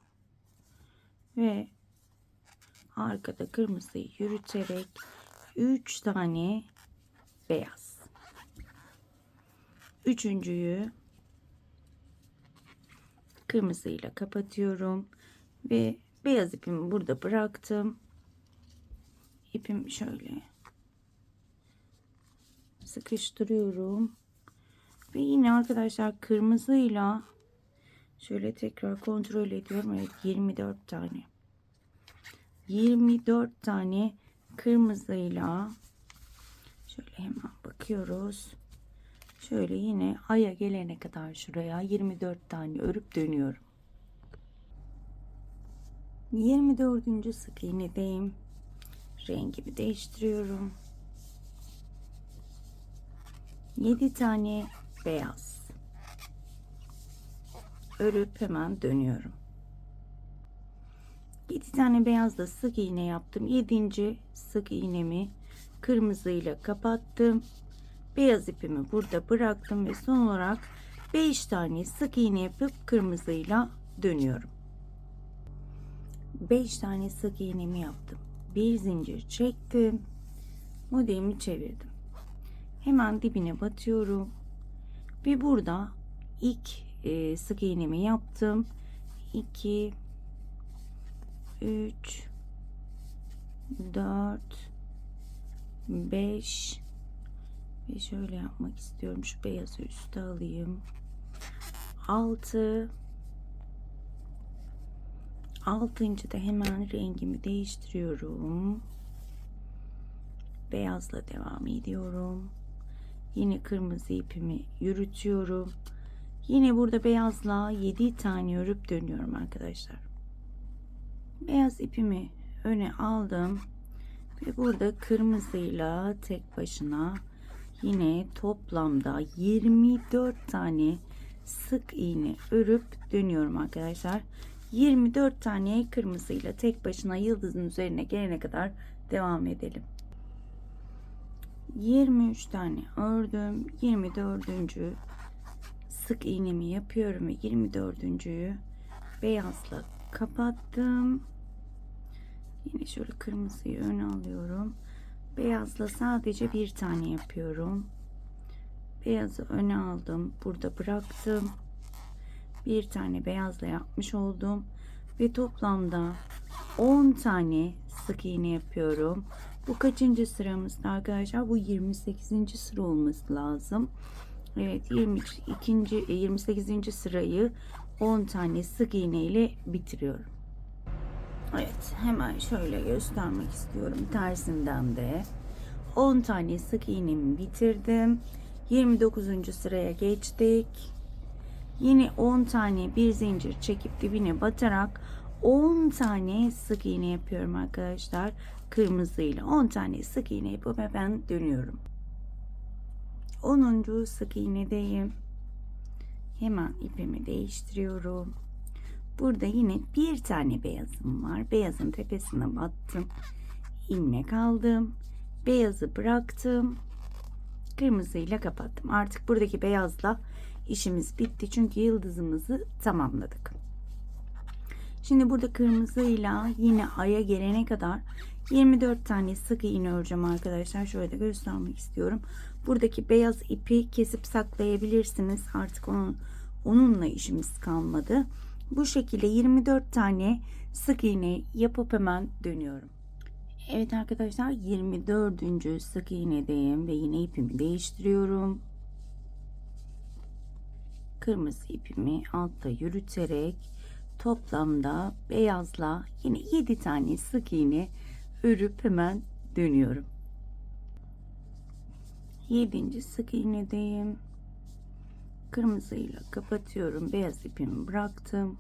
ve arkada kırmızıyı yürüterek 3 tane beyaz. 3.'yü kırmızıyla kapatıyorum ve beyaz ipimi burada bıraktım. İpimi şöyle sıkıştırıyorum ve yine arkadaşlar kırmızıyla şöyle tekrar kontrol ediyorum. Evet, 24 tane. 24 tane kırmızıyla şöyle hemen bakıyoruz. Şöyle yine aya gelene kadar şuraya 24 tane örüp dönüyorum. 24. sık iğnedeyim. Rengimi değiştiriyorum. 7 tane beyaz örüp hemen dönüyorum. 7 tane beyazla sık iğne yaptım. 7. sık iğnemi kırmızıyla kapattım. Beyaz ipimi burada bıraktım ve son olarak 5 tane sık iğne yapıp kırmızıyla dönüyorum. 5 tane sık iğnemi yaptım. Bir zincir çektim. Modelimi çevirdim. Hemen dibine batıyorum ve burada ilk sık iğnemi yaptım. 2 3 4 5 ve şöyle yapmak istiyorum. Şu beyazı üste alayım. 6. 6. da hemen rengimi değiştiriyorum. Beyazla devam ediyorum. Yine kırmızı ipimi yürütüyorum. Yine burada beyazla 7 tane örüp dönüyorum arkadaşlar. Beyaz ipimi öne aldım ve burada kırmızıyla tek başına yine toplamda 24 tane sık iğne örüp dönüyorum arkadaşlar. 24 tane kırmızıyla tek başına yıldızın üzerine gelene kadar devam edelim. 23 tane ördüm. 24. sık iğnemi yapıyorum ve 24.'yü beyazla kapattım. Yine şöyle kırmızıyı öne alıyorum. Beyazla sadece bir tane yapıyorum. Beyazı öne aldım. Burada bıraktım. Bir tane beyazla yapmış oldum. Ve toplamda 10 tane sık iğne yapıyorum. Bu kaçıncı sıramızda arkadaşlar? Bu 28. sıra olması lazım. Evet, 28. sırayı 10 tane sık iğne ile bitiriyorum. Evet, hemen şöyle göstermek istiyorum. Tersinden de 10 tane sık iğnemi bitirdim. 29. sıraya geçtik. Yine 10 tane bir zincir çekip dibine batarak 10 tane sık iğne yapıyorum arkadaşlar. Kırmızıyla 10 tane sık iğne yapıp hemen dönüyorum. 10. sık iğnedeyim. Hemen ipimi değiştiriyorum. Burada yine bir tane beyazım var. Beyazın tepesine battım. İlmek aldım. Beyazı bıraktım. Kırmızıyla kapattım. Artık buradaki beyazla işimiz bitti. Çünkü yıldızımızı tamamladık. Şimdi burada kırmızıyla yine aya gelene kadar 24 tane sık iğne öreceğim arkadaşlar. Şöyle de göstermek istiyorum. Buradaki beyaz ipi kesip saklayabilirsiniz. Artık onunla işimiz kalmadı. Bu şekilde 24 tane sık iğne yapıp hemen dönüyorum. Evet arkadaşlar, 24. sık iğnedeyim ve yine ipimi değiştiriyorum. Kırmızı ipimi altta yürüterek toplamda beyazla yine 7 tane sık iğne örüp hemen dönüyorum. 7. sık iğnedeyim. Kırmızıyla kapatıyorum. Beyaz ipimi bıraktım.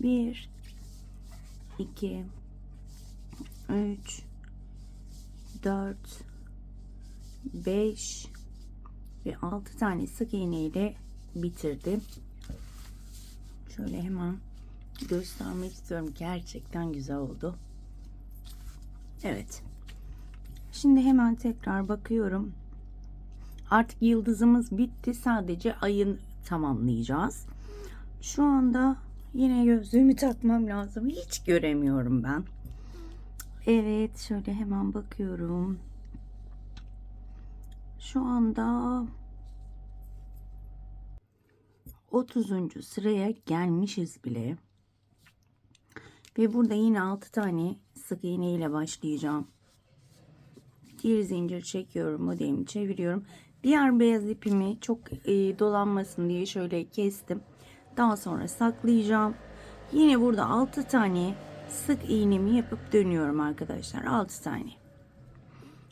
1 2 3 4 5 ve 6 tane sık iğne ile bitirdim. Şöyle hemen göstermek istiyorum. Gerçekten güzel oldu. Evet. Şimdi hemen tekrar bakıyorum. Artık yıldızımız bitti. Sadece ayın tamamlayacağız. Şu anda yine gözlüğümü takmam lazım. Hiç göremiyorum ben. Evet, şöyle hemen bakıyorum. Şu anda 30. sıraya gelmişiz bile. Ve burada yine 6 tane sık iğne ile başlayacağım. Bir zincir çekiyorum, modelimi çeviriyorum. Diğer beyaz ipimi çok dolanmasın diye şöyle kestim. Daha sonra saklayacağım. Yine burada 6 tane sık iğnemi yapıp dönüyorum arkadaşlar. 6 tane.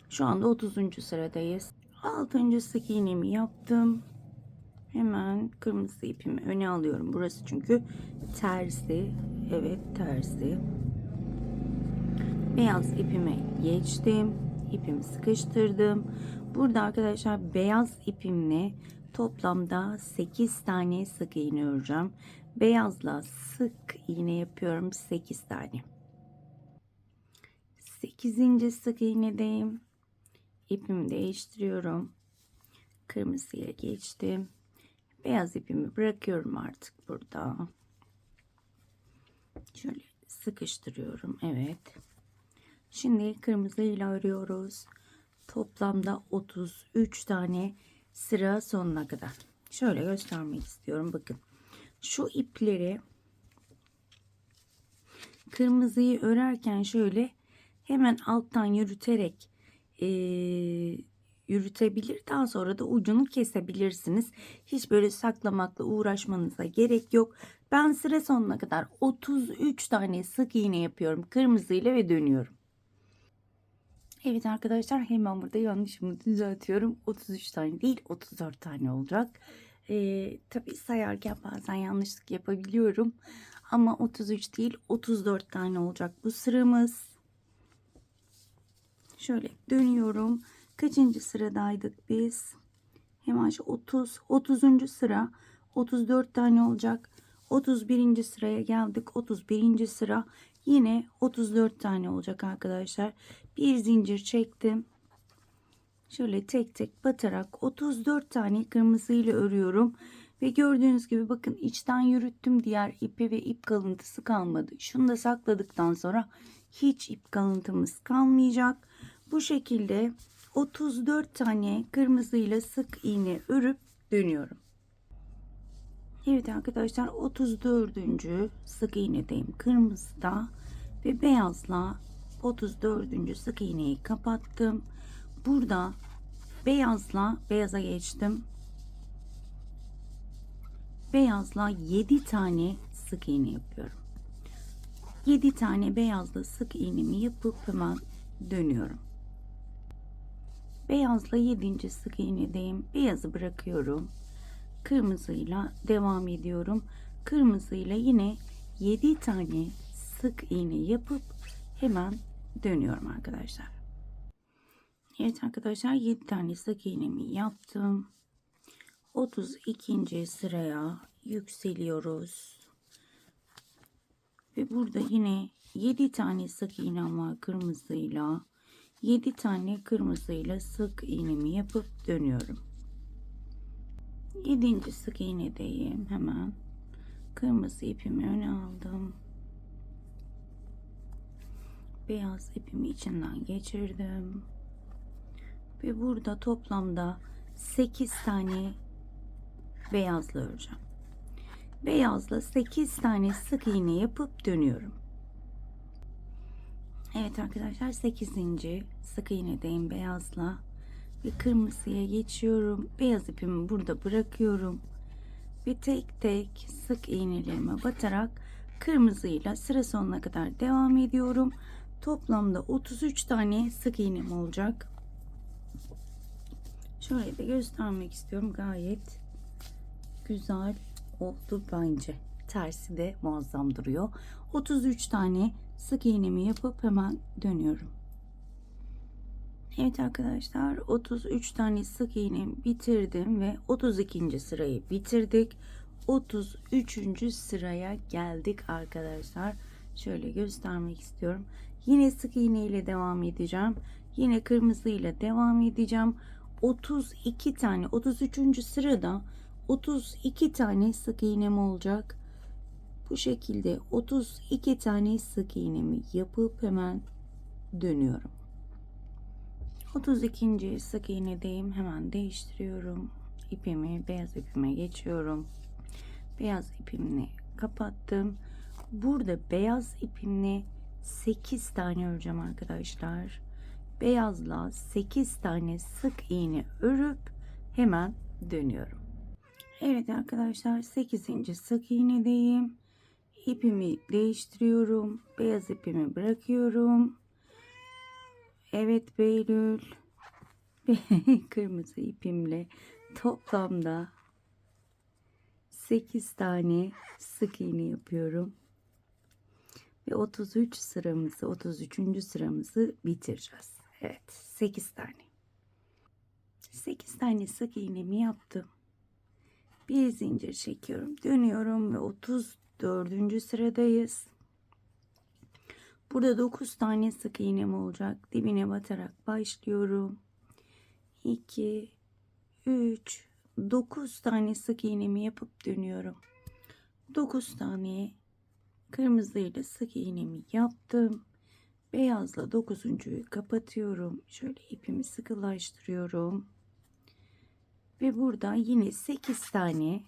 Şu anda 30. sıradayız. 6. sık iğnemi yaptım. Hemen kırmızı ipimi öne alıyorum. Burası çünkü tersi. Evet, tersi. Beyaz ipime geçtim. İpimi sıkıştırdım. Burada arkadaşlar beyaz ipimle toplamda 8 tane sık iğne öreceğim. Beyazla sık iğne yapıyorum 8 tane. 8. sık iğnedeyim. İpimi değiştiriyorum. Kırmızıya geçtim. Beyaz ipimi bırakıyorum artık burada. Şöyle sıkıştırıyorum. Evet. Şimdi kırmızıyla örüyoruz. Toplamda 33 tane sıra sonuna kadar. Şöyle göstermek istiyorum. Bakın. Şu ipleri kırmızıyı örerken şöyle hemen alttan yürüterek yürütebilir. Daha sonra da ucunu kesebilirsiniz. Hiç böyle saklamakla uğraşmanıza gerek yok. Ben sıra sonuna kadar 33 tane sık iğne yapıyorum kırmızıyla ve dönüyorum. Evet arkadaşlar, hemen burada yanlışımı düzeltiyorum. 33 tane değil 34 tane olacak. Tabii sayarken bazen yanlışlık yapabiliyorum. Ama 33 değil 34 tane olacak bu sıramız. Şöyle dönüyorum. Kaçıncı sıradaydık biz? Hemen şu 30. sıra 34 tane olacak. 31. sıraya geldik. 31. sıra yine 34 tane olacak arkadaşlar. Bir zincir çektim. Şöyle tek tek batarak 34 tane kırmızıyla örüyorum. Ve gördüğünüz gibi bakın içten yürüttüm. Diğer ipi ve ip kalıntısı kalmadı. Şunu da sakladıktan sonra hiç ip kalıntımız kalmayacak. Bu şekilde 34 tane kırmızıyla sık iğne örüp dönüyorum. Evet arkadaşlar, 34. sık iğnedeyim kırmızıda ve beyazla 34. sık iğneyi kapattım. Burada Beyaza geçtim. Beyazla 7 tane sık iğne yapıyorum. 7 tane beyazla sık iğnemi yapıp hemen dönüyorum. Beyazla 7. sık iğnedeyim. Beyazı bırakıyorum. Kırmızıyla devam ediyorum. Kırmızıyla yine 7 tane sık iğne yapıp hemen dönüyorum arkadaşlar. Evet arkadaşlar, 7 tane sık iğnemi yaptım. 32. sıraya yükseliyoruz. Ve burada yine 7 tane sık iğnem var kırmızıyla. 7 tane kırmızıyla sık iğnemi yapıp dönüyorum. 7. sık iğnedeyim. Hemen kırmızı ipimi öne aldım. Beyaz ipimi içinden geçirdim. Ve burada toplamda 8 tane beyazla öreceğim. Beyazla 8 tane sık iğne yapıp dönüyorum. Evet arkadaşlar, 8. sık iğnedeyim beyazla ve kırmızıya geçiyorum. Beyaz ipimi burada bırakıyorum ve tek tek sık iğnelerime batarak kırmızıyla sıra sonuna kadar devam ediyorum. Toplamda 33 tane sık iğnem olacak. Şöyle de göstermek istiyorum. Gayet güzel oldu bence. Tersi de muazzam duruyor. 33 tane sık iğnemi yapıp hemen dönüyorum. Evet arkadaşlar, 33 tane sık iğnemi bitirdim ve 32. sırayı bitirdik. 33. sıraya geldik arkadaşlar. Şöyle göstermek istiyorum. Yine sık iğne ile devam edeceğim. Yine kırmızı ile devam edeceğim. 32 tane, 33. sırada 32 tane sık iğnem olacak. Bu şekilde 32 tane sık iğnemi yapıp hemen dönüyorum. 32. sık iğnedeyim. Hemen değiştiriyorum. İpimi, beyaz ipime geçiyorum. Beyaz ipimle kapattım. Burada beyaz ipimle 8 tane öreceğim arkadaşlar. Beyazla 8 tane sık iğne örüp hemen dönüyorum. Evet arkadaşlar, 8. sık iğnedeyim. İpimi değiştiriyorum. Beyaz ipimi bırakıyorum. Evet Beylül. Kırmızı ipimle toplamda 8 tane sık iğne yapıyorum. Ve 33 sıramızı, 33. sıramızı bitireceğiz. Evet, 8 tane. 8 tane sık iğnemi yaptım. Bir zincir çekiyorum, dönüyorum ve 34. sıradayız. Burada 9 tane sık iğnem olacak. Dibine batarak başlıyorum. 2 3 9 tane sık iğnemi yapıp dönüyorum. 9 tane kırmızıyla sık iğnemi yaptım. Beyazla 9.'yu kapatıyorum. Şöyle ipimi sıkılaştırıyorum. Ve burada yine 8 tane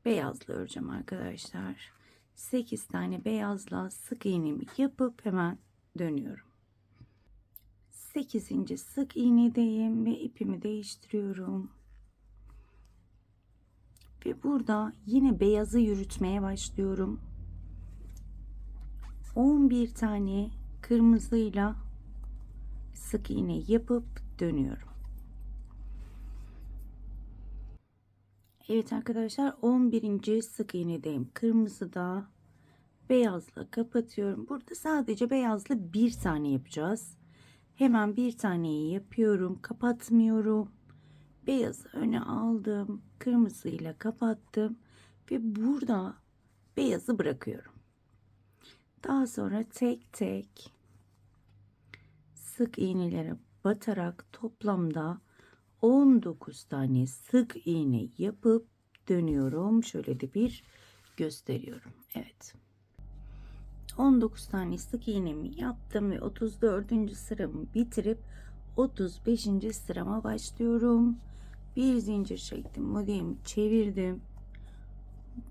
beyazla öreceğim arkadaşlar. 8 tane beyazla sık iğnemi yapıp hemen dönüyorum. 8. sık iğnedeyim ve ipimi değiştiriyorum. Ve burada yine beyazı yürütmeye başlıyorum. 11 tane kırmızıyla sık iğne yapıp dönüyorum. Evet arkadaşlar, 11. sık iğnedeyim. Kırmızıda beyazla kapatıyorum. Burada sadece beyazla bir tane yapacağız. Hemen bir taneyi yapıyorum. Kapatmıyorum. Beyazı öne aldım. Kırmızıyla kapattım. Ve burada beyazı bırakıyorum. Daha sonra tek tek sık iğnelere batarak toplamda 19 tane sık iğne yapıp dönüyorum. Şöyle de bir gösteriyorum. Evet. 19 tane sık iğnemi yaptım ve 34. sıramı bitirip 35. sırama başlıyorum. Bir zincir çektim. Modelimi çevirdim.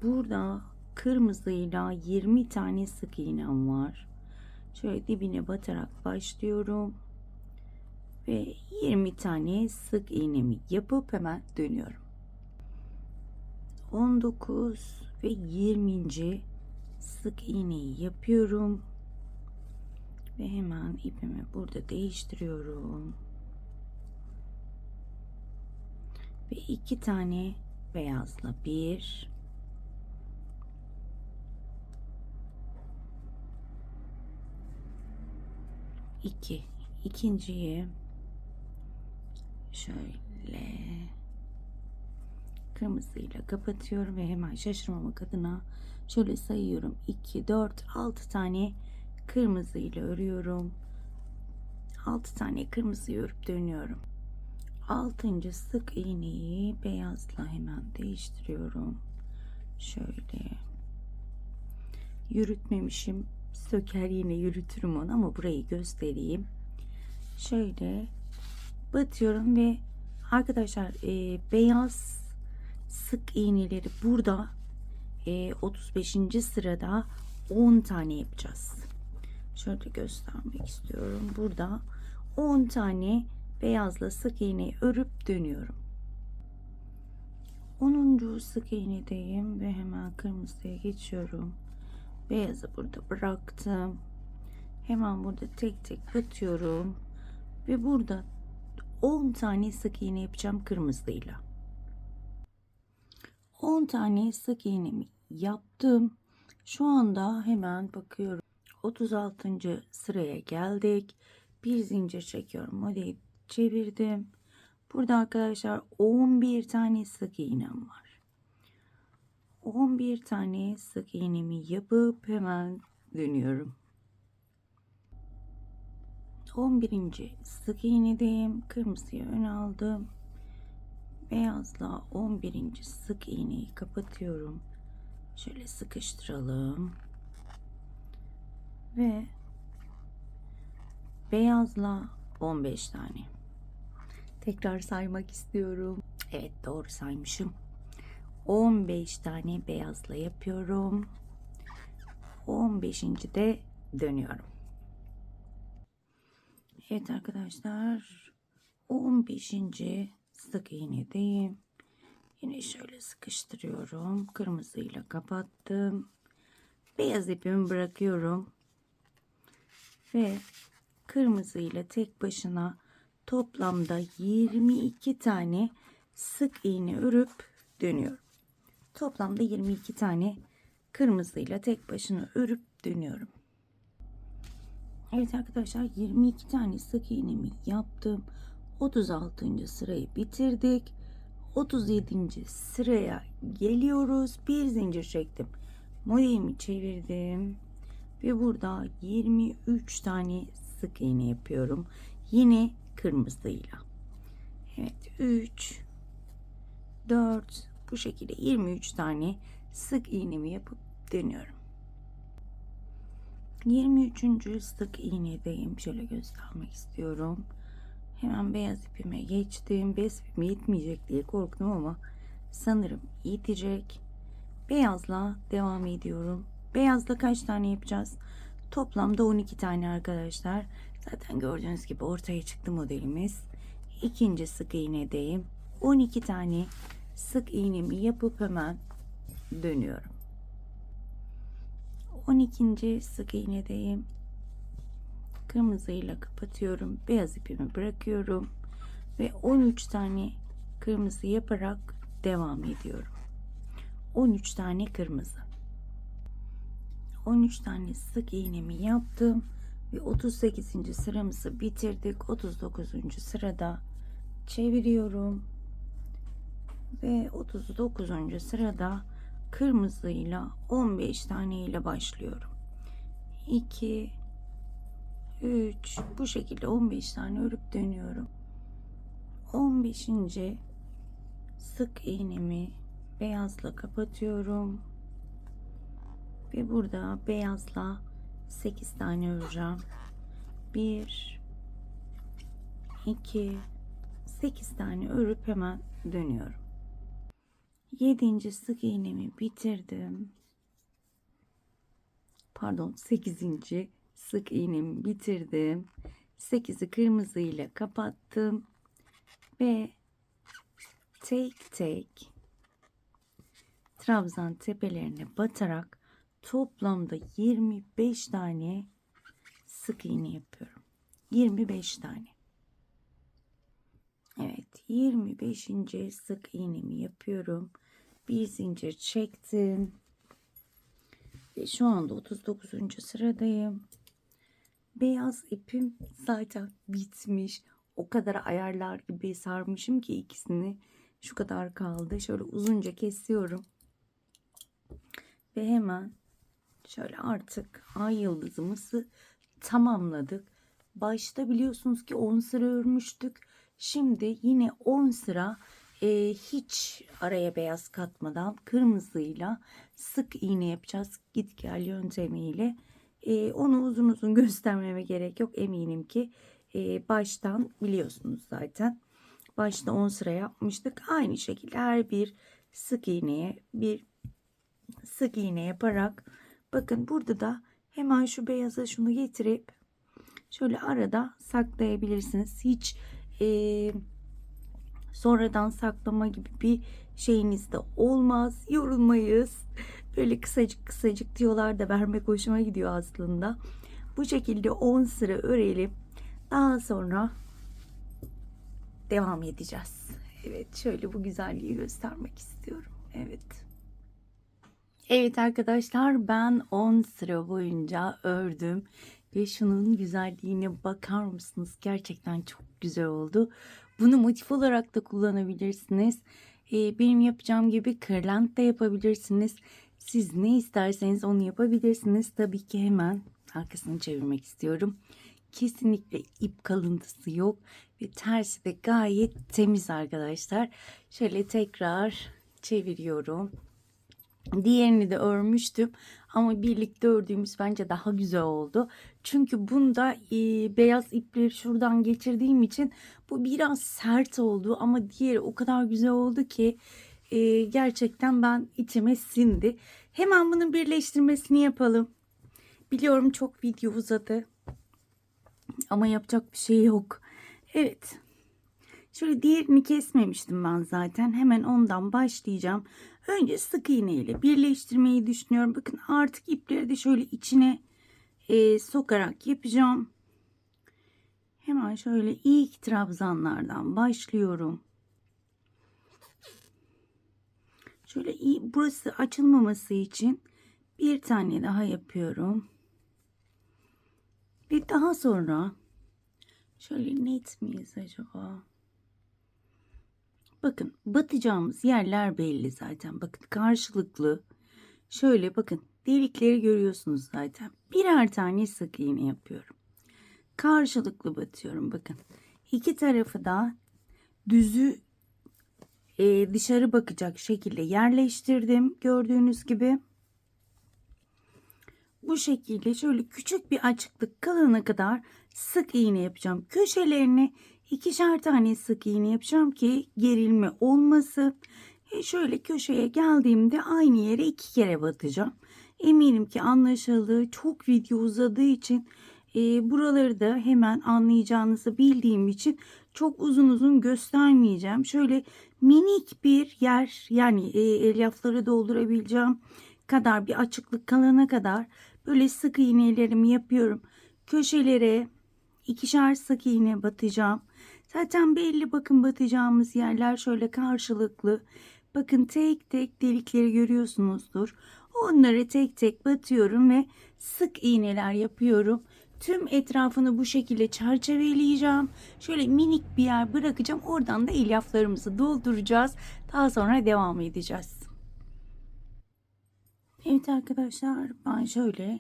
Burada kırmızıyla 20 tane sık iğnem var. Şöyle dibine batarak başlıyorum. Ve 20 tane sık iğnemi yapıp hemen dönüyorum. 19 ve 20. sık iğneyi yapıyorum ve hemen ipimi burada değiştiriyorum ve 2 tane beyazla 1, 2, ikinciyi şöyle kırmızıyla kapatıyorum ve hemen şaşırmamak adına şöyle sayıyorum: 2, 4, 6 tane kırmızıyla örüyorum. 6 tane kırmızıyı örüp dönüyorum. 6. sık iğneyi beyazla hemen değiştiriyorum. Şöyle yürütmemişim, söker yine yürütürüm onu, ama burayı göstereyim. Şöyle batıyorum ve arkadaşlar beyaz sık iğneleri burada 35. sırada 10 tane yapacağız. Şöyle göstermek istiyorum. Burada 10 tane beyazla sık iğneyi örüp dönüyorum. 10. sık iğnedeyim ve hemen kırmızıya geçiyorum. Beyazı burada bıraktım. Hemen burada tek tek batıyorum ve burada 10 tane sık iğne yapacağım kırmızıyla. 10 tane sık iğnemi yaptım. Şu anda hemen bakıyorum. 36. sıraya geldik. Bir zincir çekiyorum. Modeli çevirdim. Burada arkadaşlar 11 tane sık iğnem var. 11 tane sık iğnemi yapıp hemen dönüyorum. 11. sık iğnedeyim. Kırmızıyı öne aldım. Beyazla 11. sık iğneyi kapatıyorum. Şöyle sıkıştıralım. Ve beyazla 15 tane. Tekrar saymak istiyorum. Evet, doğru saymışım. 15 tane beyazla yapıyorum. 15. de dönüyorum. Evet arkadaşlar, 15. sık iğnedeyim. Yine şöyle sıkıştırıyorum. Kırmızıyla kapattım. Beyaz ipimi bırakıyorum. Ve kırmızıyla tek başına toplamda 22 tane sık iğne örüp dönüyorum. Toplamda 22 tane kırmızıyla tek başına örüp dönüyorum. Evet arkadaşlar, 22 tane sık iğnemi yaptım. 36. sırayı bitirdik. 37. sıraya geliyoruz. Bir zincir çektim. Modelimi çevirdim. Ve burada 23 tane sık iğne yapıyorum. Yine kırmızıyla. Evet, 3, 4, bu şekilde 23 tane sık iğnemi yapıp dönüyorum. 23. sık iğnedeyim. Şöyle göstermek istiyorum. Hemen beyaz ipime geçtim. Beyaz ipim yetmeyecek diye korktum ama sanırım yetecek. Beyazla devam ediyorum. Beyazla kaç tane yapacağız? Toplamda 12 tane arkadaşlar. Zaten gördüğünüz gibi ortaya çıktı modelimiz. 2. sık iğnedeyim. 12 tane sık iğnemi yapıp hemen dönüyorum. 12. sık iğnedeyim. Kırmızıyla kapatıyorum. Beyaz ipimi bırakıyorum ve 13 tane kırmızı yaparak devam ediyorum. 13 tane kırmızı. 13 tane sık iğnemi yaptım ve 38. sıramızı bitirdik. 39. sırada çeviriyorum ve 39. sırada kırmızıyla 15 tane ile başlıyorum. 2, 3, bu şekilde 15 tane örüp dönüyorum. 15. sık iğnemi beyazla kapatıyorum ve burada beyazla 8 tane öreceğim. 1, 2, 8 tane örüp hemen dönüyorum. 7. sık iğnemi bitirdim. Pardon, 8. sık iğnemi bitirdim. 8'i kırmızı ile kapattım ve tek tek trabzan tepelerine batarak toplamda 25 tane sık iğne yapıyorum. 25 tane. Evet, 25. sık iğnemi yapıyorum. Bir zincir çektim. Ve şu anda 39. sıradayım. Beyaz ipim zaten bitmiş. O kadar ayarlar gibi sarmışım ki ikisini. Şu kadar kaldı. Şöyle uzunca kesiyorum. Ve hemen şöyle artık ay yıldızımızı tamamladık. Başta biliyorsunuz ki 10 sıra örmüştük. Şimdi yine 10 sıra hiç araya beyaz katmadan kırmızıyla sık iğne yapacağız. Git gel yöntemiyle. Onu uzun uzun göstermeme gerek yok. Eminim ki baştan biliyorsunuz zaten. Başta 10 sıra yapmıştık. Aynı şekilde her bir sık iğneye bir sık iğne yaparak, bakın burada da hemen şu beyaza şunu getirip şöyle arada saklayabilirsiniz. Hiç sonradan saklama gibi bir şeyiniz de olmaz. Yorulmayız. Böyle kısacık kısacık diyorlar da vermek hoşuma gidiyor aslında. Bu şekilde 10 sıra örelim. Daha sonra devam edeceğiz. Evet, şöyle bu güzelliği göstermek istiyorum. Evet. Evet arkadaşlar, ben 10 sıra boyunca ördüm ve şunun güzelliğine bakar mısınız? Gerçekten çok güzel oldu. Bunu motif olarak da kullanabilirsiniz. Benim yapacağım gibi kırlent de yapabilirsiniz. Siz ne isterseniz onu yapabilirsiniz. Tabii ki hemen arkasını çevirmek istiyorum. Kesinlikle ip kalıntısı yok ve tersi de gayet temiz arkadaşlar. Şöyle tekrar çeviriyorum. Diğerini de örmüştüm ama birlikte ördüğümüz bence daha güzel oldu. Çünkü bunda beyaz ipleri şuradan geçirdiğim için bu biraz sert oldu ama diğeri o kadar güzel oldu ki gerçekten ben içime sindi. Hemen bunun birleştirmesini yapalım. Biliyorum çok video uzadı ama yapacak bir şey yok. Evet. Şöyle diğerini kesmemiştim ben zaten. Hemen ondan başlayacağım. Önce sık iğne ile birleştirmeyi düşünüyorum. Bakın artık ipleri de şöyle içine sokarak yapacağım. Hemen şöyle ilk trabzanlardan başlıyorum. Şöyle burası açılmaması için bir tane daha yapıyorum. Ve daha sonra şöyle net miyiz acaba? Bakın batacağımız yerler belli zaten. Bakın karşılıklı. Şöyle bakın delikleri görüyorsunuz zaten. Birer tane sık iğne yapıyorum. Karşılıklı batıyorum. Bakın iki tarafı da düzü dışarı bakacak şekilde yerleştirdim. Gördüğünüz gibi. Bu şekilde şöyle küçük bir açıklık kalana kadar sık iğne yapacağım. Köşelerine ikişer tane sık iğne yapacağım ki gerilme olmasın. Şöyle köşeye geldiğimde aynı yere 2 kere batacağım. Eminim ki anlaşıldı. Çok video uzadığı için buraları da hemen anlayacağınızı bildiğim için çok uzun uzun göstermeyeceğim. Şöyle minik bir yer, yani elyafları doldurabileceğim kadar bir açıklık kalana kadar böyle sık iğnelerimi yapıyorum. Köşelere ikişer sık iğne batacağım. Zaten belli, bakın batacağımız yerler şöyle karşılıklı. Bakın tek tek delikleri görüyorsunuzdur. Onları tek tek batıyorum ve sık iğneler yapıyorum. Tüm etrafını bu şekilde çerçeveleyeceğim. Şöyle minik bir yer bırakacağım. Oradan da elyaflarımızı dolduracağız. Daha sonra devam edeceğiz. Evet arkadaşlar, ben şöyle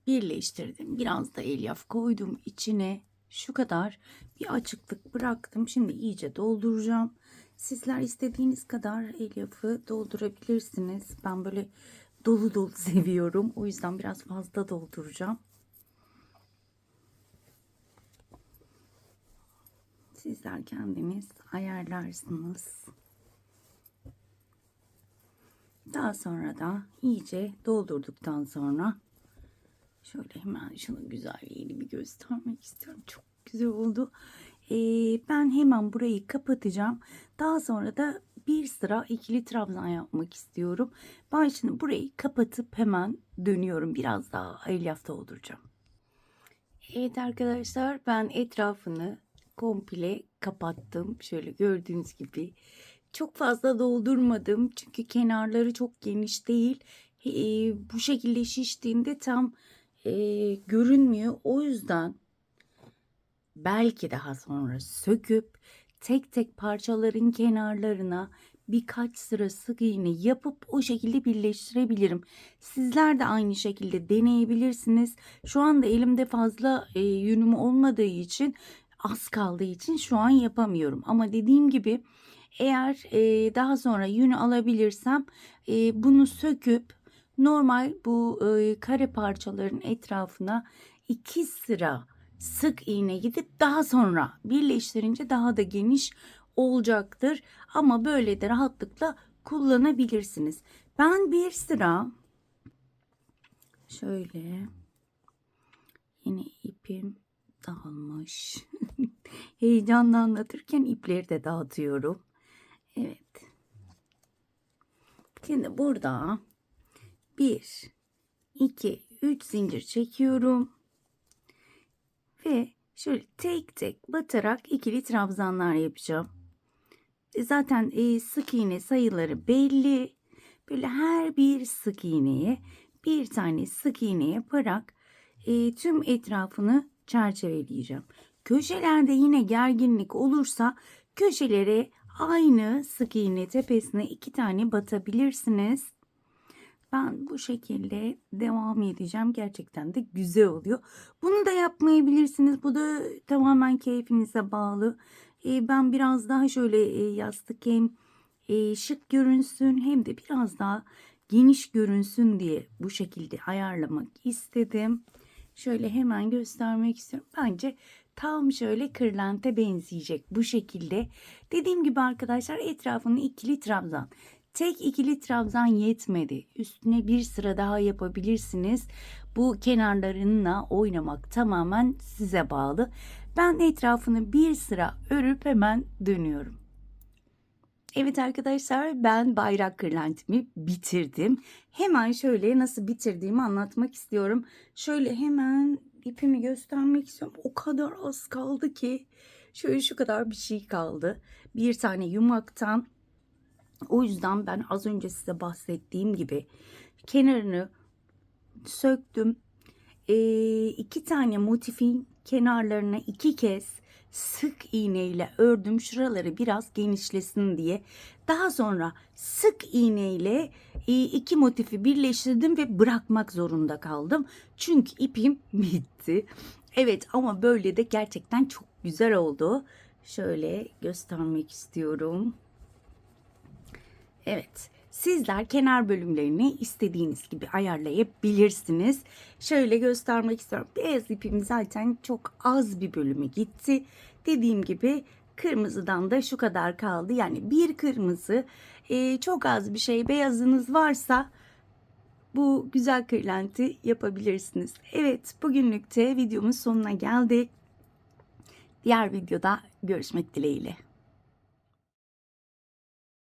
birleştirdim. Biraz da elyaf koydum içine. Şu kadar bir açıklık bıraktım. Şimdi iyice dolduracağım. Sizler istediğiniz kadar elyafı doldurabilirsiniz. Ben böyle dolu dolu seviyorum. O yüzden biraz fazla dolduracağım. Sizler kendiniz ayarlarsınız. Daha sonra da iyice doldurduktan sonra Şöyle hemen şunun güzelliğini bir göstermek istiyorum. Çok güzel oldu. Ben hemen burayı kapatacağım. Daha sonra da bir sıra ikili trabzan yapmak istiyorum. Ben şimdi burayı kapatıp hemen dönüyorum. Biraz daha elyaf dolduracağım. Evet arkadaşlar, ben etrafını komple kapattım. Şöyle gördüğünüz gibi. Çok fazla doldurmadım çünkü kenarları çok geniş değil. Bu şekilde şiştiğinde tam görünmüyor. O yüzden belki daha sonra söküp tek tek parçaların kenarlarına birkaç sıra sık iğne yapıp o şekilde birleştirebilirim. Sizler de aynı şekilde deneyebilirsiniz. Şu anda elimde fazla yünüm olmadığı için, az kaldığı için şu an yapamıyorum. Ama dediğim gibi eğer daha sonra yün alabilirsem bunu söküp normal bu kare parçaların etrafına 2 sıra sık iğne gidip daha sonra birleştirince daha da geniş olacaktır. Ama böyle de rahatlıkla kullanabilirsiniz. Ben bir sıra şöyle, yine ipim dağılmış. Heyecanla anlatırken ipleri de dağıtıyorum. Evet. Şimdi burada 1, 2, 3 zincir çekiyorum. Ve şöyle tek tek batarak ikili trabzanlar yapacağım. Zaten sık iğne sayıları belli. Böyle her bir sık iğneye bir tane sık iğne yaparak tüm etrafını çerçeveleyeceğim. Köşelerde yine gerginlik olursa köşelere aynı sık iğne tepesine 2 tane batabilirsiniz. Ben bu şekilde devam edeceğim. Gerçekten de güzel oluyor. Bunu da yapmayabilirsiniz. Bu da tamamen keyfinize bağlı. Ben biraz daha şöyle yastık hem şık görünsün hem de biraz daha geniş görünsün diye bu şekilde ayarlamak istedim. Şöyle hemen göstermek istiyorum. Bence tam şöyle kırlente benzeyecek bu şekilde. Dediğim gibi arkadaşlar, etrafını ikili trabzan. Tek ikili trabzan yetmedi. Üstüne bir sıra daha yapabilirsiniz. Bu kenarlarınla oynamak tamamen size bağlı. Ben etrafını bir sıra örüp hemen dönüyorum. Evet arkadaşlar, ben bayrak kırlentimi bitirdim. Hemen şöyle nasıl bitirdiğimi anlatmak istiyorum. Şöyle hemen ipimi göstermek istiyorum. O kadar az kaldı ki. Şöyle şu kadar bir şey kaldı. Bir tane yumaktan. O yüzden ben az önce size bahsettiğim gibi kenarını söktüm. 2 tane motifin kenarlarına 2 kez sık iğne ile ördüm. Şuraları biraz genişlesin diye. Daha sonra sık iğne ile 2 motifi birleştirdim ve bırakmak zorunda kaldım. Çünkü ipim bitti. Evet, ama böyle de gerçekten çok güzel oldu. Şöyle göstermek istiyorum. Evet, sizler kenar bölümlerini istediğiniz gibi ayarlayabilirsiniz. Şöyle göstermek istiyorum. Beyaz ipim zaten çok az bir bölümü gitti. Dediğim gibi kırmızıdan da şu kadar kaldı. Yani bir kırmızı, çok az bir şey beyazınız varsa bu güzel kırlenti yapabilirsiniz. Evet, bugünlük de videomun sonuna geldik. Diğer videoda görüşmek dileğiyle.